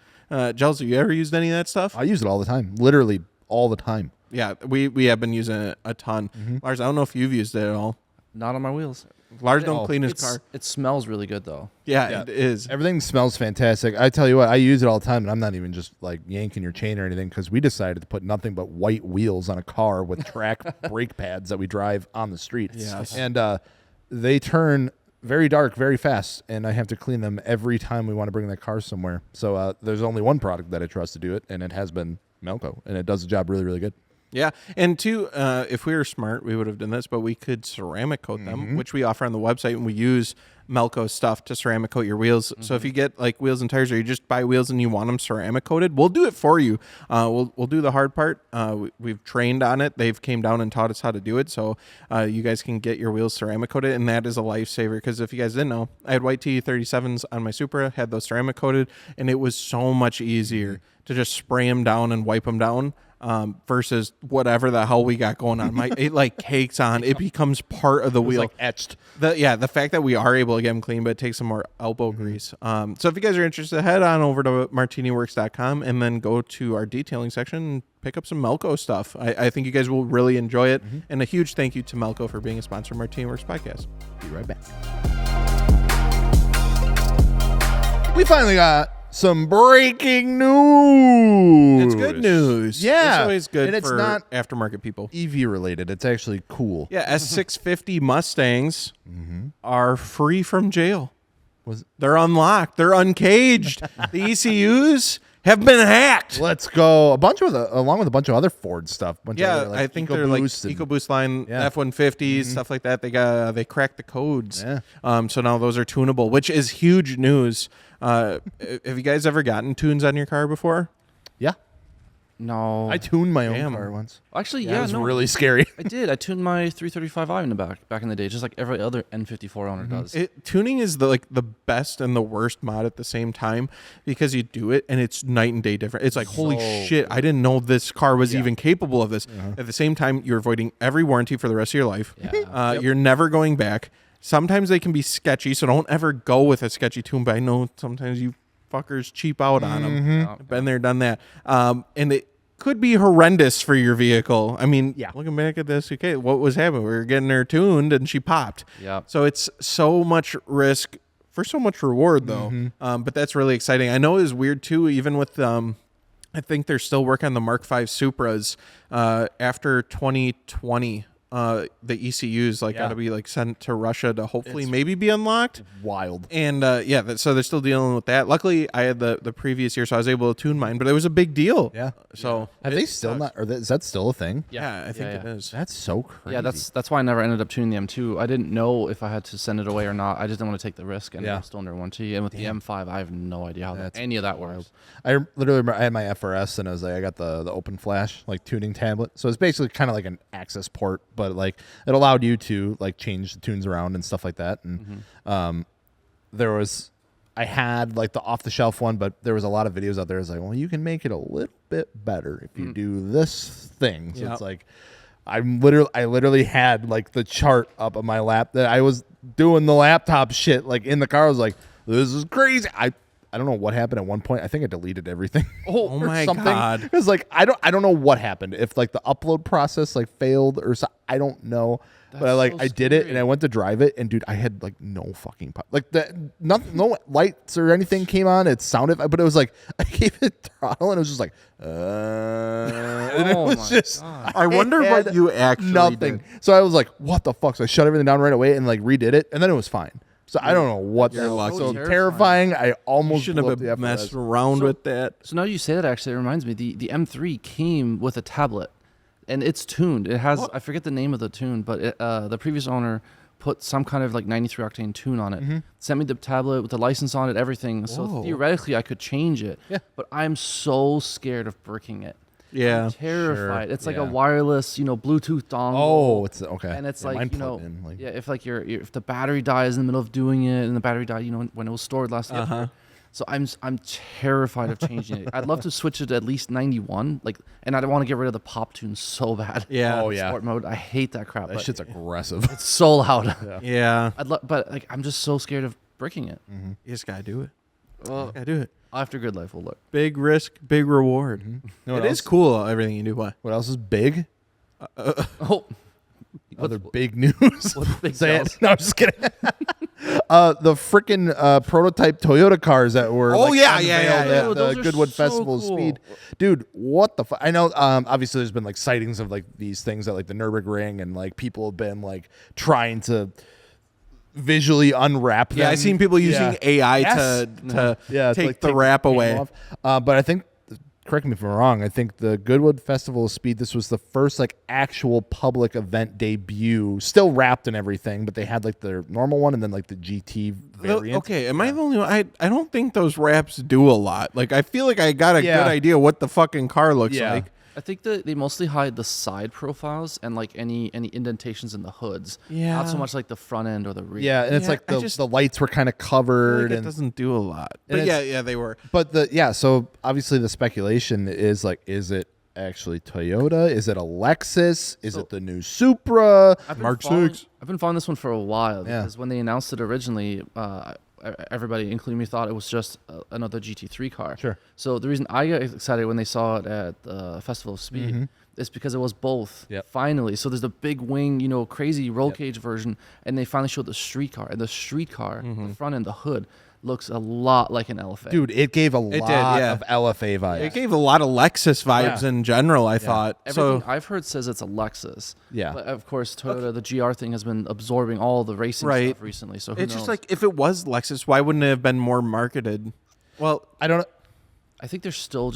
Gels, have you ever used any of that stuff? I use it all the time. Literally all the time. Yeah, we have been using it a ton. Lars, I don't know if you've used it at all. Not on my wheels. Lars don't clean his car. It smells really good though. Yeah, it is. Everything smells fantastic. I tell you what, I use it all the time, and I'm not even just like yanking your chain or anything because we decided to put nothing but white wheels on a car with track brake pads that we drive on the street. Yes. And they turn very dark very fast, and I have to clean them every time we want to bring that car somewhere. So there's only one product that I trust to do it, and it has been Melco, and it does the job really, really good. Yeah, and two, if we were smart, we would have done this, but we could ceramic coat them, which we offer on the website, and we use Melco stuff to ceramic coat your wheels. So if you get like wheels and tires, or you just buy wheels and you want them ceramic coated, we'll do it for you. We'll do the hard part. We've trained on it. They've came down and taught us how to do it, so you guys can get your wheels ceramic coated, and that is a lifesaver. Because if you guys didn't know, I had white T37s on my Supra, had those ceramic coated, and it was so much easier to just spray them down and wipe them down. Versus whatever the hell we got going on. It like cakes on. It becomes part of the wheel. Like etched. The fact that we are able to get them clean, but it takes some more elbow grease. So if you guys are interested, head on over to MartiniWorks.com and then go to our detailing section and pick up some Melco stuff. I think you guys will really enjoy it. And a huge thank you to Melco for being a sponsor of MartiniWorks Podcast. Be right back. We finally got some breaking news. It's good news. Yeah. It's always good And it's for not aftermarket people. EV related. It's actually cool. Yeah, S650 Mustangs are free from jail. They're unlocked. They're uncaged. The ECUs have been hacked. Let's go. Along with a bunch of other Ford stuff. I think they're like EcoBoost line F-150s, stuff like that. They cracked the codes. Yeah. So now those are tunable, which is huge news. Have you guys ever gotten tunes on your car before? Yeah. No. I tuned my own Damn. car once. Actually, It was really scary. I did. I tuned my 335i in the back in the day, just like every other N54 owner does. Tuning is the best and the worst mod at the same time because you do it and it's night and day different. It's like, holy shit, I didn't know this car was even capable of this. At the same time, you're avoiding every warranty for the rest of your life. You're never going back. Sometimes they can be sketchy, so don't ever go with a sketchy tune, but I know sometimes you fuckers cheap out on them. Been there, done that. And it could be horrendous for your vehicle. I mean, looking back at this, okay, what was happening? We were getting her tuned and she popped. So it's so much risk for so much reward, though. But that's really exciting. I know it was weird, too, even with, I think they're still working on the Mark V Supras after 2020. The ECUs got to be sent to Russia to hopefully maybe be unlocked. Wild. And so they're still dealing with that. Luckily, I had the previous year, so I was able to tune mine, but it was a big deal. Yeah. So have they still not? Or is that still a thing? Yeah, I think it is. That's so crazy. Yeah, that's why I never ended up tuning the M2. I didn't know if I had to send it away or not. I just didn't want to take the risk, and I'm still under warranty. And with the M5, I have no idea how any of that works. I had my FRS, and I got the open flash tuning tablet. So it's basically kind of like an access port, but it allowed you to change the tunes around and stuff like that. And I had the off the shelf one, but there was a lot of videos out there. It's well, you can make it a little bit better if you do this thing. So it's I literally had the chart up on my lap that I was doing the laptop shit in the car. I was like, this is crazy. I don't know what happened at one point. I think I deleted everything. Oh my God. Because I don't know what happened. If the upload process failed or something. I don't know. But I did it and I went to drive it and dude, I had no fucking pop. No lights or anything came on. It sounded, but it was I gave it throttle and it was just and it was just. God. I wonder what you actually did. So I was like, what the fuck? So I shut everything down right away and redid it and then it was fine. So I don't know what. You're lucky. So terrifying. I almost shouldn't have messed around with that. So now you say that, actually, it reminds me. The M3 came with a tablet, and it's tuned. It has I forget the name of the tune, but the previous owner put some kind of 93 octane tune on it. Sent me the tablet with the license on it, everything. So theoretically, I could change it. Yeah. But I'm so scared of bricking it. Yeah. I'm terrified. Sure, It's like yeah. a wireless, Bluetooth dongle. Oh, it's okay. And it's Yeah, like, mine plugged in, like- if like if the battery dies in the middle of doing it, and the battery died, when it was stored last year. So I'm terrified of changing it. I'd love to switch it to at least 91, and I don't want to get rid of the pop tune so bad. Yeah. Oh, yeah. Sport mode. I hate that crap. That but shit's aggressive. it's so loud. Yeah. But I'm just so scared of bricking it. You just gotta do it. Well, Gotta do it. after Good Life, we'll look. Big risk, big reward. Know what It is else? cool, everything you do. What? What else is big? Oh, Other big news. what's big Say sales? it. No, I'm just kidding. The freaking prototype Toyota cars that were Oh, yeah, unveiled yeah. at Dude, the those are Goodwood so Festival cool. Speed. Dude, what the fuck? I know obviously there's been like sightings of like these things at like the Nürburgring, and like people have been like trying to visually unwrap them. Yeah, I seen people using Yeah. AI Yes. to Yeah, to, take like, the take wrap the paint away. off. But I think, correct me if I'm wrong, I think the Goodwood Festival of Speed, this was the first like actual public event debut, still wrapped and everything, but they had like their normal one and then like the GT variant. Okay, am I the only one? I don't think those wraps do a lot. Like, I feel like I got a Yeah. good idea what the fucking car looks Yeah. like. I think that they mostly hide the side profiles and like any indentations in the hoods. Yeah. Not so much like the front end or the rear. Yeah, and it's Yeah, like I the, just- the lights were kind of I feel covered, like it and doesn't do a lot. and But it's- yeah, they were. but so obviously the speculation is like, is it actually Toyota? Is it a Lexus? Is it the new Supra? I've been Mark following- 6. I've been following this one for a while Yeah. because when they announced it originally, everybody, including me, thought it was just another GT3 car. Sure. So the reason I got excited when they saw it at the Festival of Speed is because it was both. Yep. Finally, so there's the big wing, crazy roll cage version, and they finally showed the street car. And the street car, the front end, the hood, looks a lot like an LFA. Dude, it gave a did, lot yeah. of LFA vibes. It gave a lot of Lexus vibes Yeah. in general, I thought. Everything So, I've heard says it's a Lexus. Yeah. But of course, Toyota, the GR thing has been absorbing all the racing Right. stuff recently. So who it's knows? just like, if it was Lexus, why wouldn't it have been more marketed? Well, I don't know. I think they're still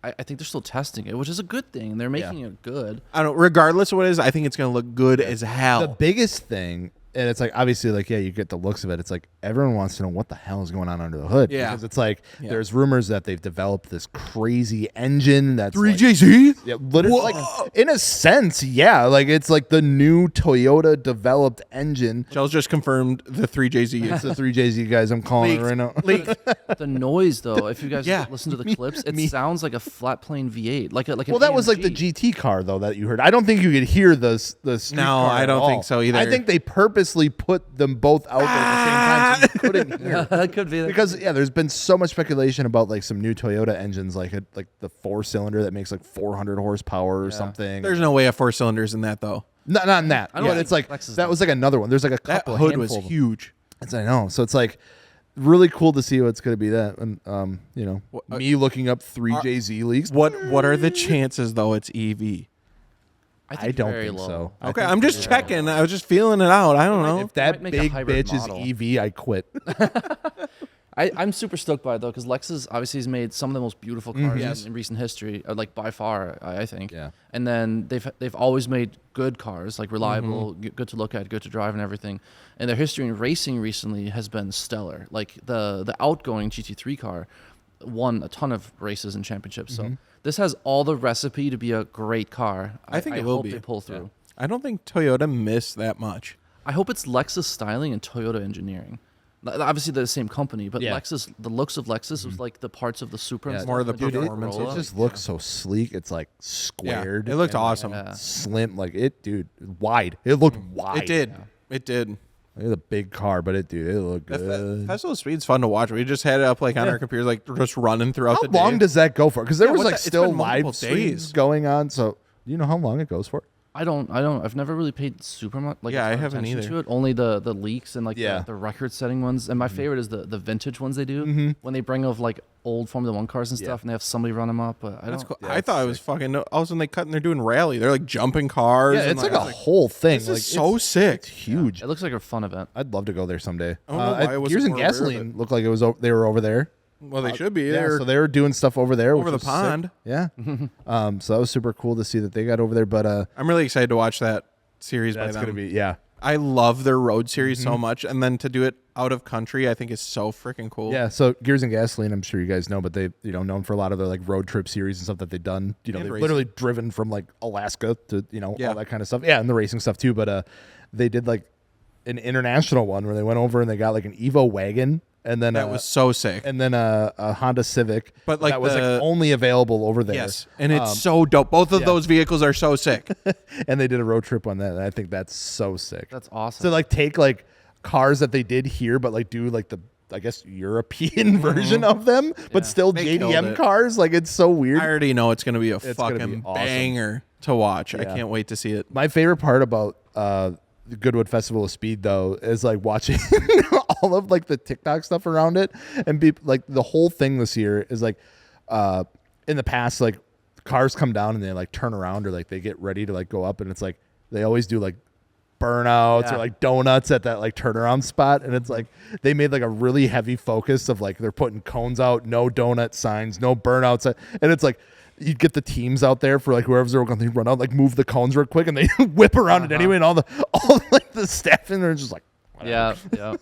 I think they're still testing it, which is a good thing. They're making it good. I don't. Regardless of what it is, I think it's going to look good as hell. The biggest thing, and it's like obviously like, yeah, you get the looks of it. It's like everyone wants to know what the hell is going on under the hood. Yeah. Because it's like there's rumors that they've developed this crazy engine that's like, 3JZ? yeah, literally, like, in a sense, yeah, like it's like the new Toyota developed engine. Shell's just confirmed the 3JZ. It's the 3JZ guys. I'm calling it right now. The noise, though, if you guys Yeah. listen to the clips, it sounds like a flat plane V8, like an Well, that was like the AMG. GT car though that you heard. I don't think you could hear the street No, car I at don't all. think so either. I think they purposely put them both out there at the same time so you couldn't hear. That could be Because yeah, there's been so much speculation about like some new Toyota engines, like the 4-cylinder that makes like 400 horsepower or something. There's no way a 4-cylinder's in that, though. Not in that. I don't But think it's like Lexus that was like another one. There's like a That couple. hood was handful of them. huge. I know. So it's like really cool to see what's going to be that. And me looking up 3JZ leaks. What are the chances, though, it's EV? I don't very think low. so. I Okay, think I'm just checking. I was just feeling it out. I don't know. if that might make a big hybrid bitch model. is EV, I quit. I'm super stoked by it though, because Lexus obviously has made some of the most beautiful cars Yes. in recent history, like by far, I think. Yeah. And then they've always made good cars, like reliable, good to look at, good to drive, and everything. And their history in racing recently has been stellar. Like the outgoing GT3 car won a ton of races and championships. So this has all the recipe to be a great car. I think it will hope be. They pull through. I don't think Toyota missed that much. I hope it's Lexus styling and Toyota engineering. Obviously, they're the same company, but Yeah. Lexus, the looks of Lexus was like the parts of the Supra. and Yeah, stuff, more of the like performance. Corolla. It just looks so sleek. It's like Yeah, squared. it looked and, awesome. Yeah. Slim, like it, dude. Wide. It looked wide. It did. It did. It was a big car, but it looked The good. Festival of Speed's fun to watch. We just had it up like on our computers, like just running throughout How the day. long does that go for? Because there Yeah, was what like the- it's still been multiple live streams days. going on. So do you know how long it goes for? I don't. I've never really paid super much. Like, Yeah, I a ton of haven't attention either. To it. Only the leaks and like Yeah. the record-setting ones. And my favorite is the vintage ones they do when they bring of like old Formula One cars and Yeah. stuff, and they have somebody run them up. But I That's don't. cool. I thought it was fucking. All of a sudden they cut and they're doing rally. They're like jumping cars. Yeah, and it's like a whole thing. This like, is so sick. It's huge. It looks like a fun event. I'd love to go there someday. I don't know why I wasn't Gears and more aware of Gasoline looked like it was. They were over there. Well, they should be. Yeah, They're so they were doing stuff over there, over which the was sick. pond. Yeah. So that was super cool to see that they got over there. But I'm really excited to watch that series. that's by them. gonna be yeah. I love their road series so much, and then to do it out of country, I think is so freaking cool. Yeah, so Gears and Gasoline, I'm sure you guys know, but they, known for a lot of their like road trip series and stuff that they've done. They've literally driven from like Alaska to, all that kind of stuff. Yeah, and the racing stuff too. But they did like an international one where they went over and they got like an Evo wagon, and then that was so sick. And then a Honda Civic, but like that was like only available over there. Yes, and it's so dope. Both of those vehicles are so sick. And they did a road trip on that, and I think that's so sick. That's awesome. So like take like cars that they did here, but like do like the, I guess, European version of them, but still They JDM cars. Like, it's so weird. I already know it's going to be a gonna fucking be awesome. banger to watch. I Yeah. can't wait to see it. My favorite part about the Goodwood Festival of Speed, though, is like watching all of like the TikTok stuff around it, and be like the whole thing this year is like in the past, like cars come down and they like turn around or like they get ready to like go up, and it's like they always do like burnouts or like donuts at that like turnaround spot, and it's like they made like a really heavy focus of like they're putting cones out, no donut signs, no burnouts, and it's like you get the teams out there for like whoever's going to run out, like move the cones real quick, and they whip around it anyway, and all like the staff in there are just like whatever.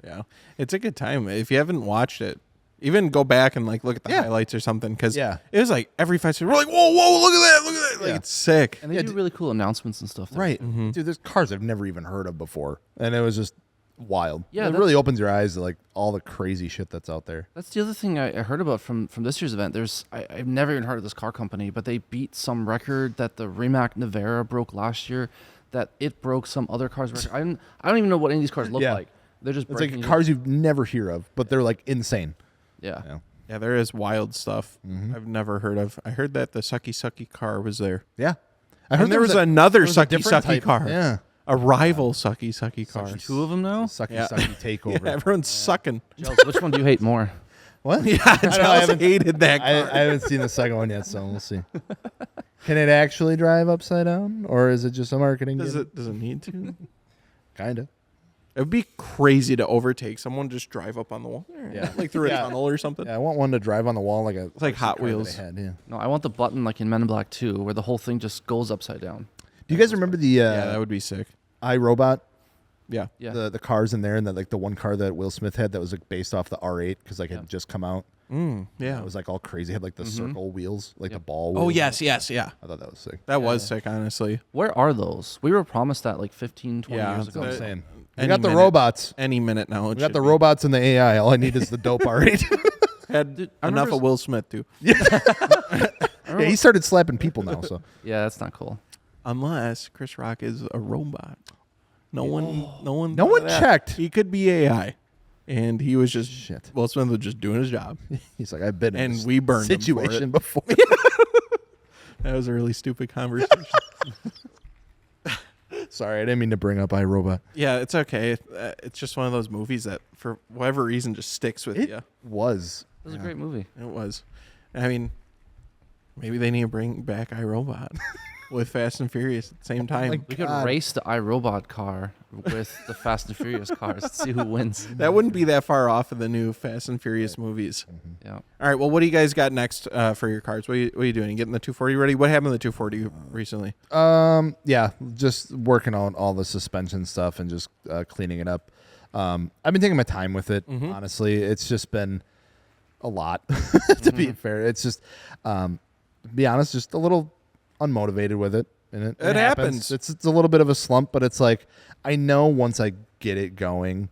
Yeah, it's a good time. If you haven't watched it, even go back and like look at the highlights or something, because it was like every festival we're like, whoa, look at that, like it's sick. And they do really cool announcements and stuff there. Right. Dude, there's cars I've never even heard of before, and it was just wild. Yeah, it really opens your eyes to like all the crazy shit that's out there. That's the other thing I heard about from this year's event. I've never even heard of this car company, but they beat some record that the Rimac Navara broke last year, that it broke some other car's record. I don't even know what any of these cars look like. They're just it's like cars you've never hear of, but they're like insane. Yeah, there is wild stuff I've never heard of. I heard that the Sucky car was there. Yeah, I heard there was another Sucky type car. Yeah, a rival Sucky car. two of them now. Sucky takeover. Yeah, everyone's sucking. Jels, which one do you hate more? What? Yeah, I haven't hated that car. I haven't seen the second one yet, so we'll see. Can it actually drive upside down, or is it just a marketing? Does it need to? Kind of. It would be crazy to overtake someone, just drive up on the wall. Yeah. Like through a tunnel or something. Yeah, I want one to drive on the wall like a like Hot Wheels. Yeah. No, I want the button like in Men in Black 2, where the whole thing just goes upside down. Do you guys remember the Yeah, that would be sick. iRobot? Yeah. The cars in there, and like the one car that Will Smith had that was like based off the R8 because like it had just come out. Yeah. It was like all crazy. It had like the circle wheels, like the ball wheels. Oh, yes, yeah. I thought that was sick. That was sick, honestly. Where are those? We were promised that like 15, 20 Yeah, years That's ago. what I'm saying. We Any got the minute. robots. Any minute now. We got the robots and the AI. All I need is the dope R8. Had enough of Will Smith, too. Yeah, he started slapping people now. So Yeah, that's not cool. Unless Chris Rock is a robot. No one No one checked. He could be AI. And he was just Shit. Will Smith was just doing his job. he's like, I've been in And this we burned him for situation it. before. That was a really stupid conversation. Sorry, I didn't mean to bring up iRobot. Yeah, it's okay. It's just one of those movies that, for whatever reason, just sticks with It you. was. It was a great movie. It was. I mean, maybe they need to bring back iRobot with Fast and Furious at the same time. We could God. race the iRobot car with the Fast and Furious cars and see who wins. That wouldn't be that far off of the new Fast and Furious movies. Yeah. All right, well, what do you guys got next for your cars? What are you doing? You getting the 240 ready? What happened to the 240 recently? Yeah, just working on all the suspension stuff and just cleaning it up. I've been taking my time with it. Honestly, it's just been a lot. To be fair, it's just, to be honest, just a little unmotivated with it. And it happens. It's a little bit of a slump, but it's like I know once I get it going,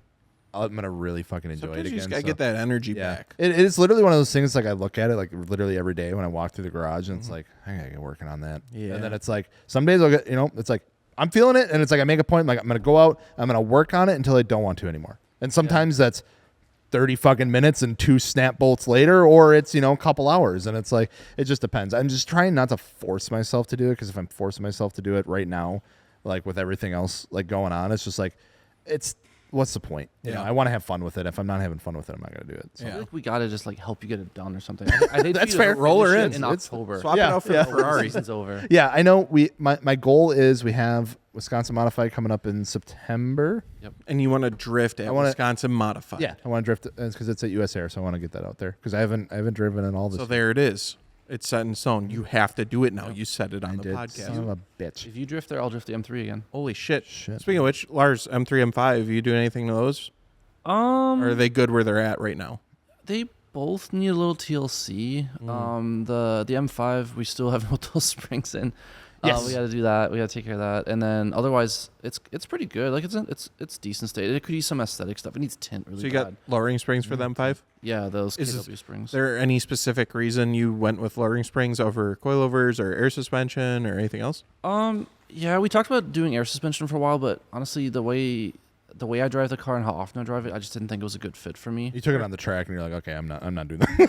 I'm gonna really fucking enjoy Sometimes it again. you just gotta get that energy back. It is literally one of those things. Like I look at it like literally every day when I walk through the garage, and it's like I gotta get working on that. Yeah. And then it's like some days I'll get, it's like I'm feeling it, and it's like I make a point. Like I'm gonna go out, I'm gonna work on it until I don't want to anymore. And sometimes that's 30 fucking minutes and 2 snap bolts later, or it's, a couple hours, and it's like, it just depends. I'm just trying not to force myself to do it, because if I'm forcing myself to do it right now, like with everything else like going on, it's just like, what's the point? You know, I want to have fun with it. If I'm not having fun with it, I'm not going to do it. So. I feel like we gotta just like help you get it done or something. I hate That's for you fair. to Roller finish in. it It's- October. Swap it out for the Ferrari. Season's over. Yeah, I know my goal is we have Wisconsin Modified coming up in September. And you want to drift at Wisconsin Modified. Yeah, I want to drift because it's at US Air, so I want to get that out there because I haven't driven in all this. So there it is. It's set in stone. You have to do it now. You said it on the podcast. Son of a bitch. If you drift there, I'll drift the M3 again. Holy shit. Speaking of which, Lars, M3, M5, you doing anything to those? Or are they good where they're at right now? They both need a little TLC. The M5, we still haven't put those springs in. Yes. We got to do that. We got to take care of that. And then otherwise, it's pretty good. Like it's decent state. It could use some aesthetic stuff. It needs tint really So you bad. got lowering springs for the M5? Yeah, those Is KW springs. Is there any specific reason you went with lowering springs over coilovers or air suspension or anything else? Yeah, we talked about doing air suspension for a while, but honestly, the way I drive the car and how often I drive it, I just didn't think it was a good fit for me. You took it on the track and you're like, okay, I'm not doing that.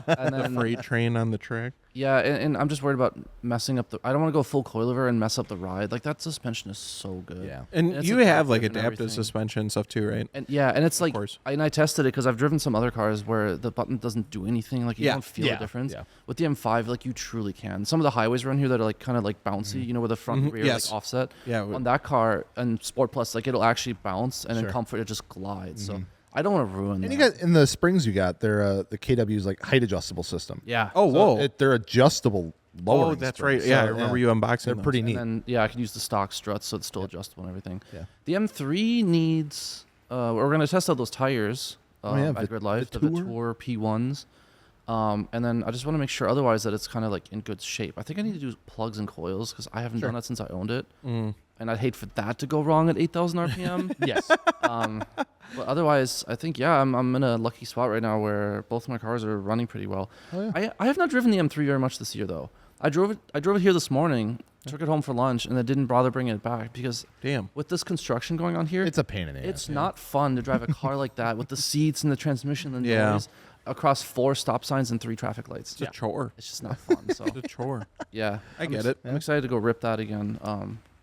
Yeah, and then The freight train on the track? yeah, and I'm just worried about messing up I don't want to go full coilover and mess up the ride. Like that suspension is so good. Yeah. And it's you have like adaptive and adaptive everything. suspension stuff too, right? And yeah, and it's like, course. and I tested it because I've driven some other cars where the button doesn't do anything. Like you Yeah. don't feel Yeah. the difference. Yeah. With the M5, like you truly can. Some of the highways around here that are like kind of like bouncy, you know, where the front and rear Yes. like offset. Yeah. On that car and Sport Plus, like it'll actually bounce, and Sure. in Comfort it just glides. So I don't want to ruin And that. you got in the springs you got, they're the KW's like height adjustable system. yeah. Oh, whoa. They're adjustable lowering. Oh, that's springs. right. Yeah, I So, remember you unboxing They're those. pretty And neat. then yeah, I can use the stock struts, so it's still adjustable and everything. Yeah. The M3 needs. We're gonna test out those tires. yeah, At Grid Life, the Vitor P1s. And then I just want to make sure otherwise that it's kind of like in good shape. I think I need to do plugs and coils because I haven't done that since I owned it. And I'd hate for that to go wrong at 8,000 RPM. Yes. But otherwise, I think, yeah, I'm in a lucky spot right now where both my cars are running pretty well. Oh, yeah. I have not driven the M3 very much this year, though. I drove it here this morning, took it home for lunch, and I didn't bother bringing it back because Damn. with this construction going on here, It's a pain in the ass. it's not fun to drive a car like that with the seats and the transmission and the Yeah. noise across 4 stop signs and 3 traffic lights. It's a chore. It's just not fun. So It's a chore. yeah, I get it. I'm excited to go rip that again.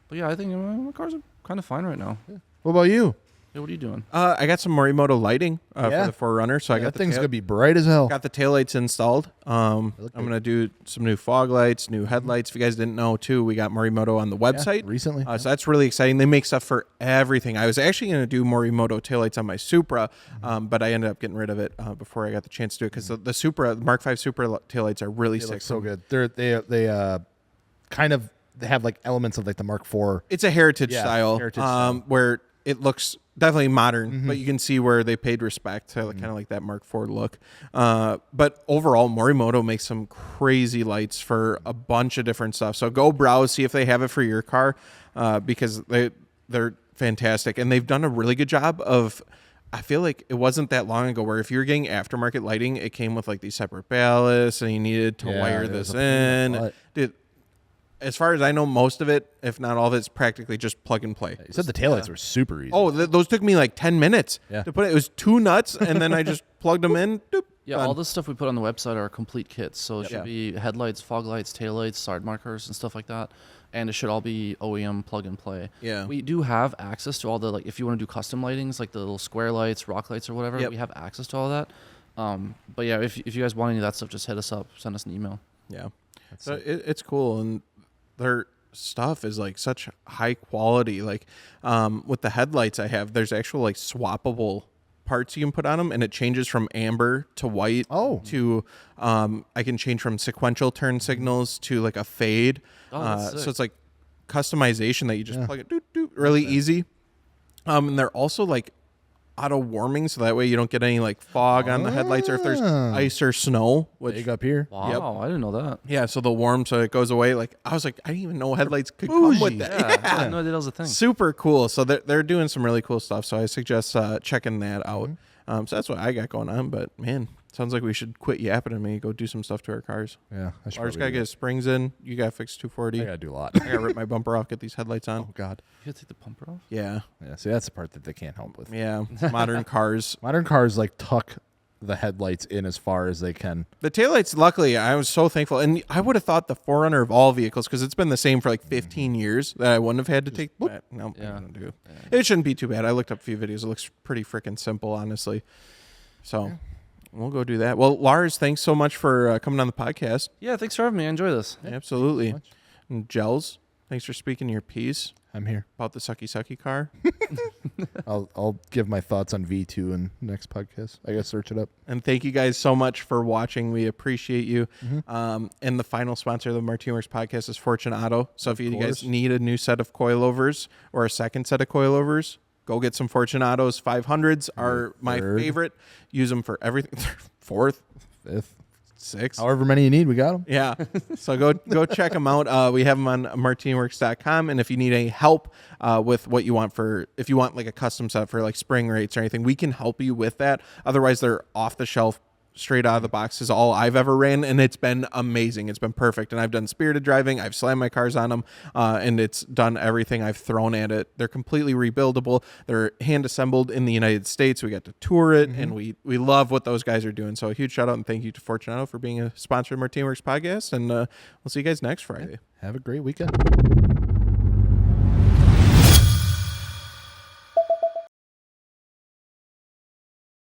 But yeah, I think my cars are kind of fine right now. What about you? Hey, what are you doing? I got some Morimoto lighting Yeah. for the 4Runner, so I that got the thing's gonna be bright as hell. got the taillights installed. I'm gonna do some new fog lights, new headlights. If you guys didn't know, too, we got Morimoto on the website recently. So that's really exciting. They make stuff for everything. I was actually gonna do Morimoto taillights on my Supra, but I ended up getting rid of it before I got the chance to do it because the Supra, the Mark V Supra taillights are really They sick. look so good. They kind of have like elements of like the Mark IV. It's a heritage Yeah, style, heritage style. where it looks definitely modern, but you can see where they paid respect to kind of like that Mark IV look. But overall, Morimoto makes some crazy lights for a bunch of different stuff. So go browse, see if they have it for your car, because they're fantastic. And they've done a really good job of, I feel like it wasn't that long ago where if you were getting aftermarket lighting, it came with like these separate ballasts and you needed to Yeah, wire it this was a pain in the in. butt. Dude, as far as I know, most of it, if not all of it's practically just plug and play. You said the taillights were super easy. Oh, those took me like 10 minutes Yeah. to put it. It was 2 nuts, and then I just plugged them in. Doop, Yeah, done. all the stuff we put on the website are complete kits. So it Yeah. should be headlights, fog lights, taillights, side markers, and stuff like that. And it should all be OEM plug and play. Yeah. We do have access to all the, like, if you want to do custom lightings, like the little square lights, rock lights, or whatever, Yep. we have access to all that. But yeah, if you guys want any of that stuff, just hit us up, send us an email. Yeah. So it's cool, and their stuff is like such high quality. Like with the headlights I have, there's actual like swappable parts you can put on them, and it changes from amber to white. Oh. To I can change from sequential turn signals to like a fade. Oh, that's So sick. it's like customization that you just plug it doot, doot, really easy. And they're also like auto warming, so that way you don't get any like fog on the headlights, or if there's ice or snow, which Big up here. Wow, I didn't know that. yeah, so they'll warm so it goes away. Like I was like, I didn't even know headlights could come with that. Yeah, I didn't know that was a thing. Super cool. So they're doing some really cool stuff. So I suggest checking that out. So that's what I got going on. But man, sounds like we should quit yapping at me, go do some stuff to our cars. Yeah, I should Lars probably gotta do get his springs in. You gotta fix 240. that. I gotta do a lot. I gotta rip my bumper off, get these headlights on. Oh God. You gotta take the pumper off? Yeah, Yeah. See, that's the part that they can't help with. yeah. Modern cars. Modern cars like tuck the headlights in as far as they can. The taillights, luckily, I was so thankful. And I would have thought the 4Runner of all vehicles, because it's been the same for like 15 years, that I wouldn't have had to take. No, I Yeah. don't do. It shouldn't be too bad. I looked up a few videos. It looks pretty freaking simple, honestly. So we'll go do that. Well, Lars, thanks so much for coming on the podcast. Yeah, thanks for having me. I enjoy this. Absolutely. And gels. Thanks for speaking your piece I'm here. about the sucky car. I'll give my thoughts on V2 in next podcast. I gotta search it up. And thank you guys so much for watching. We appreciate you. And the final sponsor of the MartiniWorks podcast is Fortunato. So if you guys need a new set of coilovers or a second set of coilovers, go get some Fortunatos. 500s are my favorite. Use them for everything. 4th, 5th, 6th. however many you need, we got them. Yeah. So go check them out. We have them on MartiniWorks.com. And if you need any help with what you want if you want like a custom set for like spring rates or anything, we can help you with that. Otherwise, they're off the shelf, straight out of the box is all I've ever ran. And it's been amazing. It's been perfect. And I've done spirited driving. I've slammed my cars on them. And it's done everything I've thrown at it. They're completely rebuildable. They're hand assembled in the United States. We got to tour it and we love what those guys are doing. So a huge shout out and thank you to Fortunato for being a sponsor of MartiniWorks podcast. And we'll see you guys next Friday. Have a great weekend.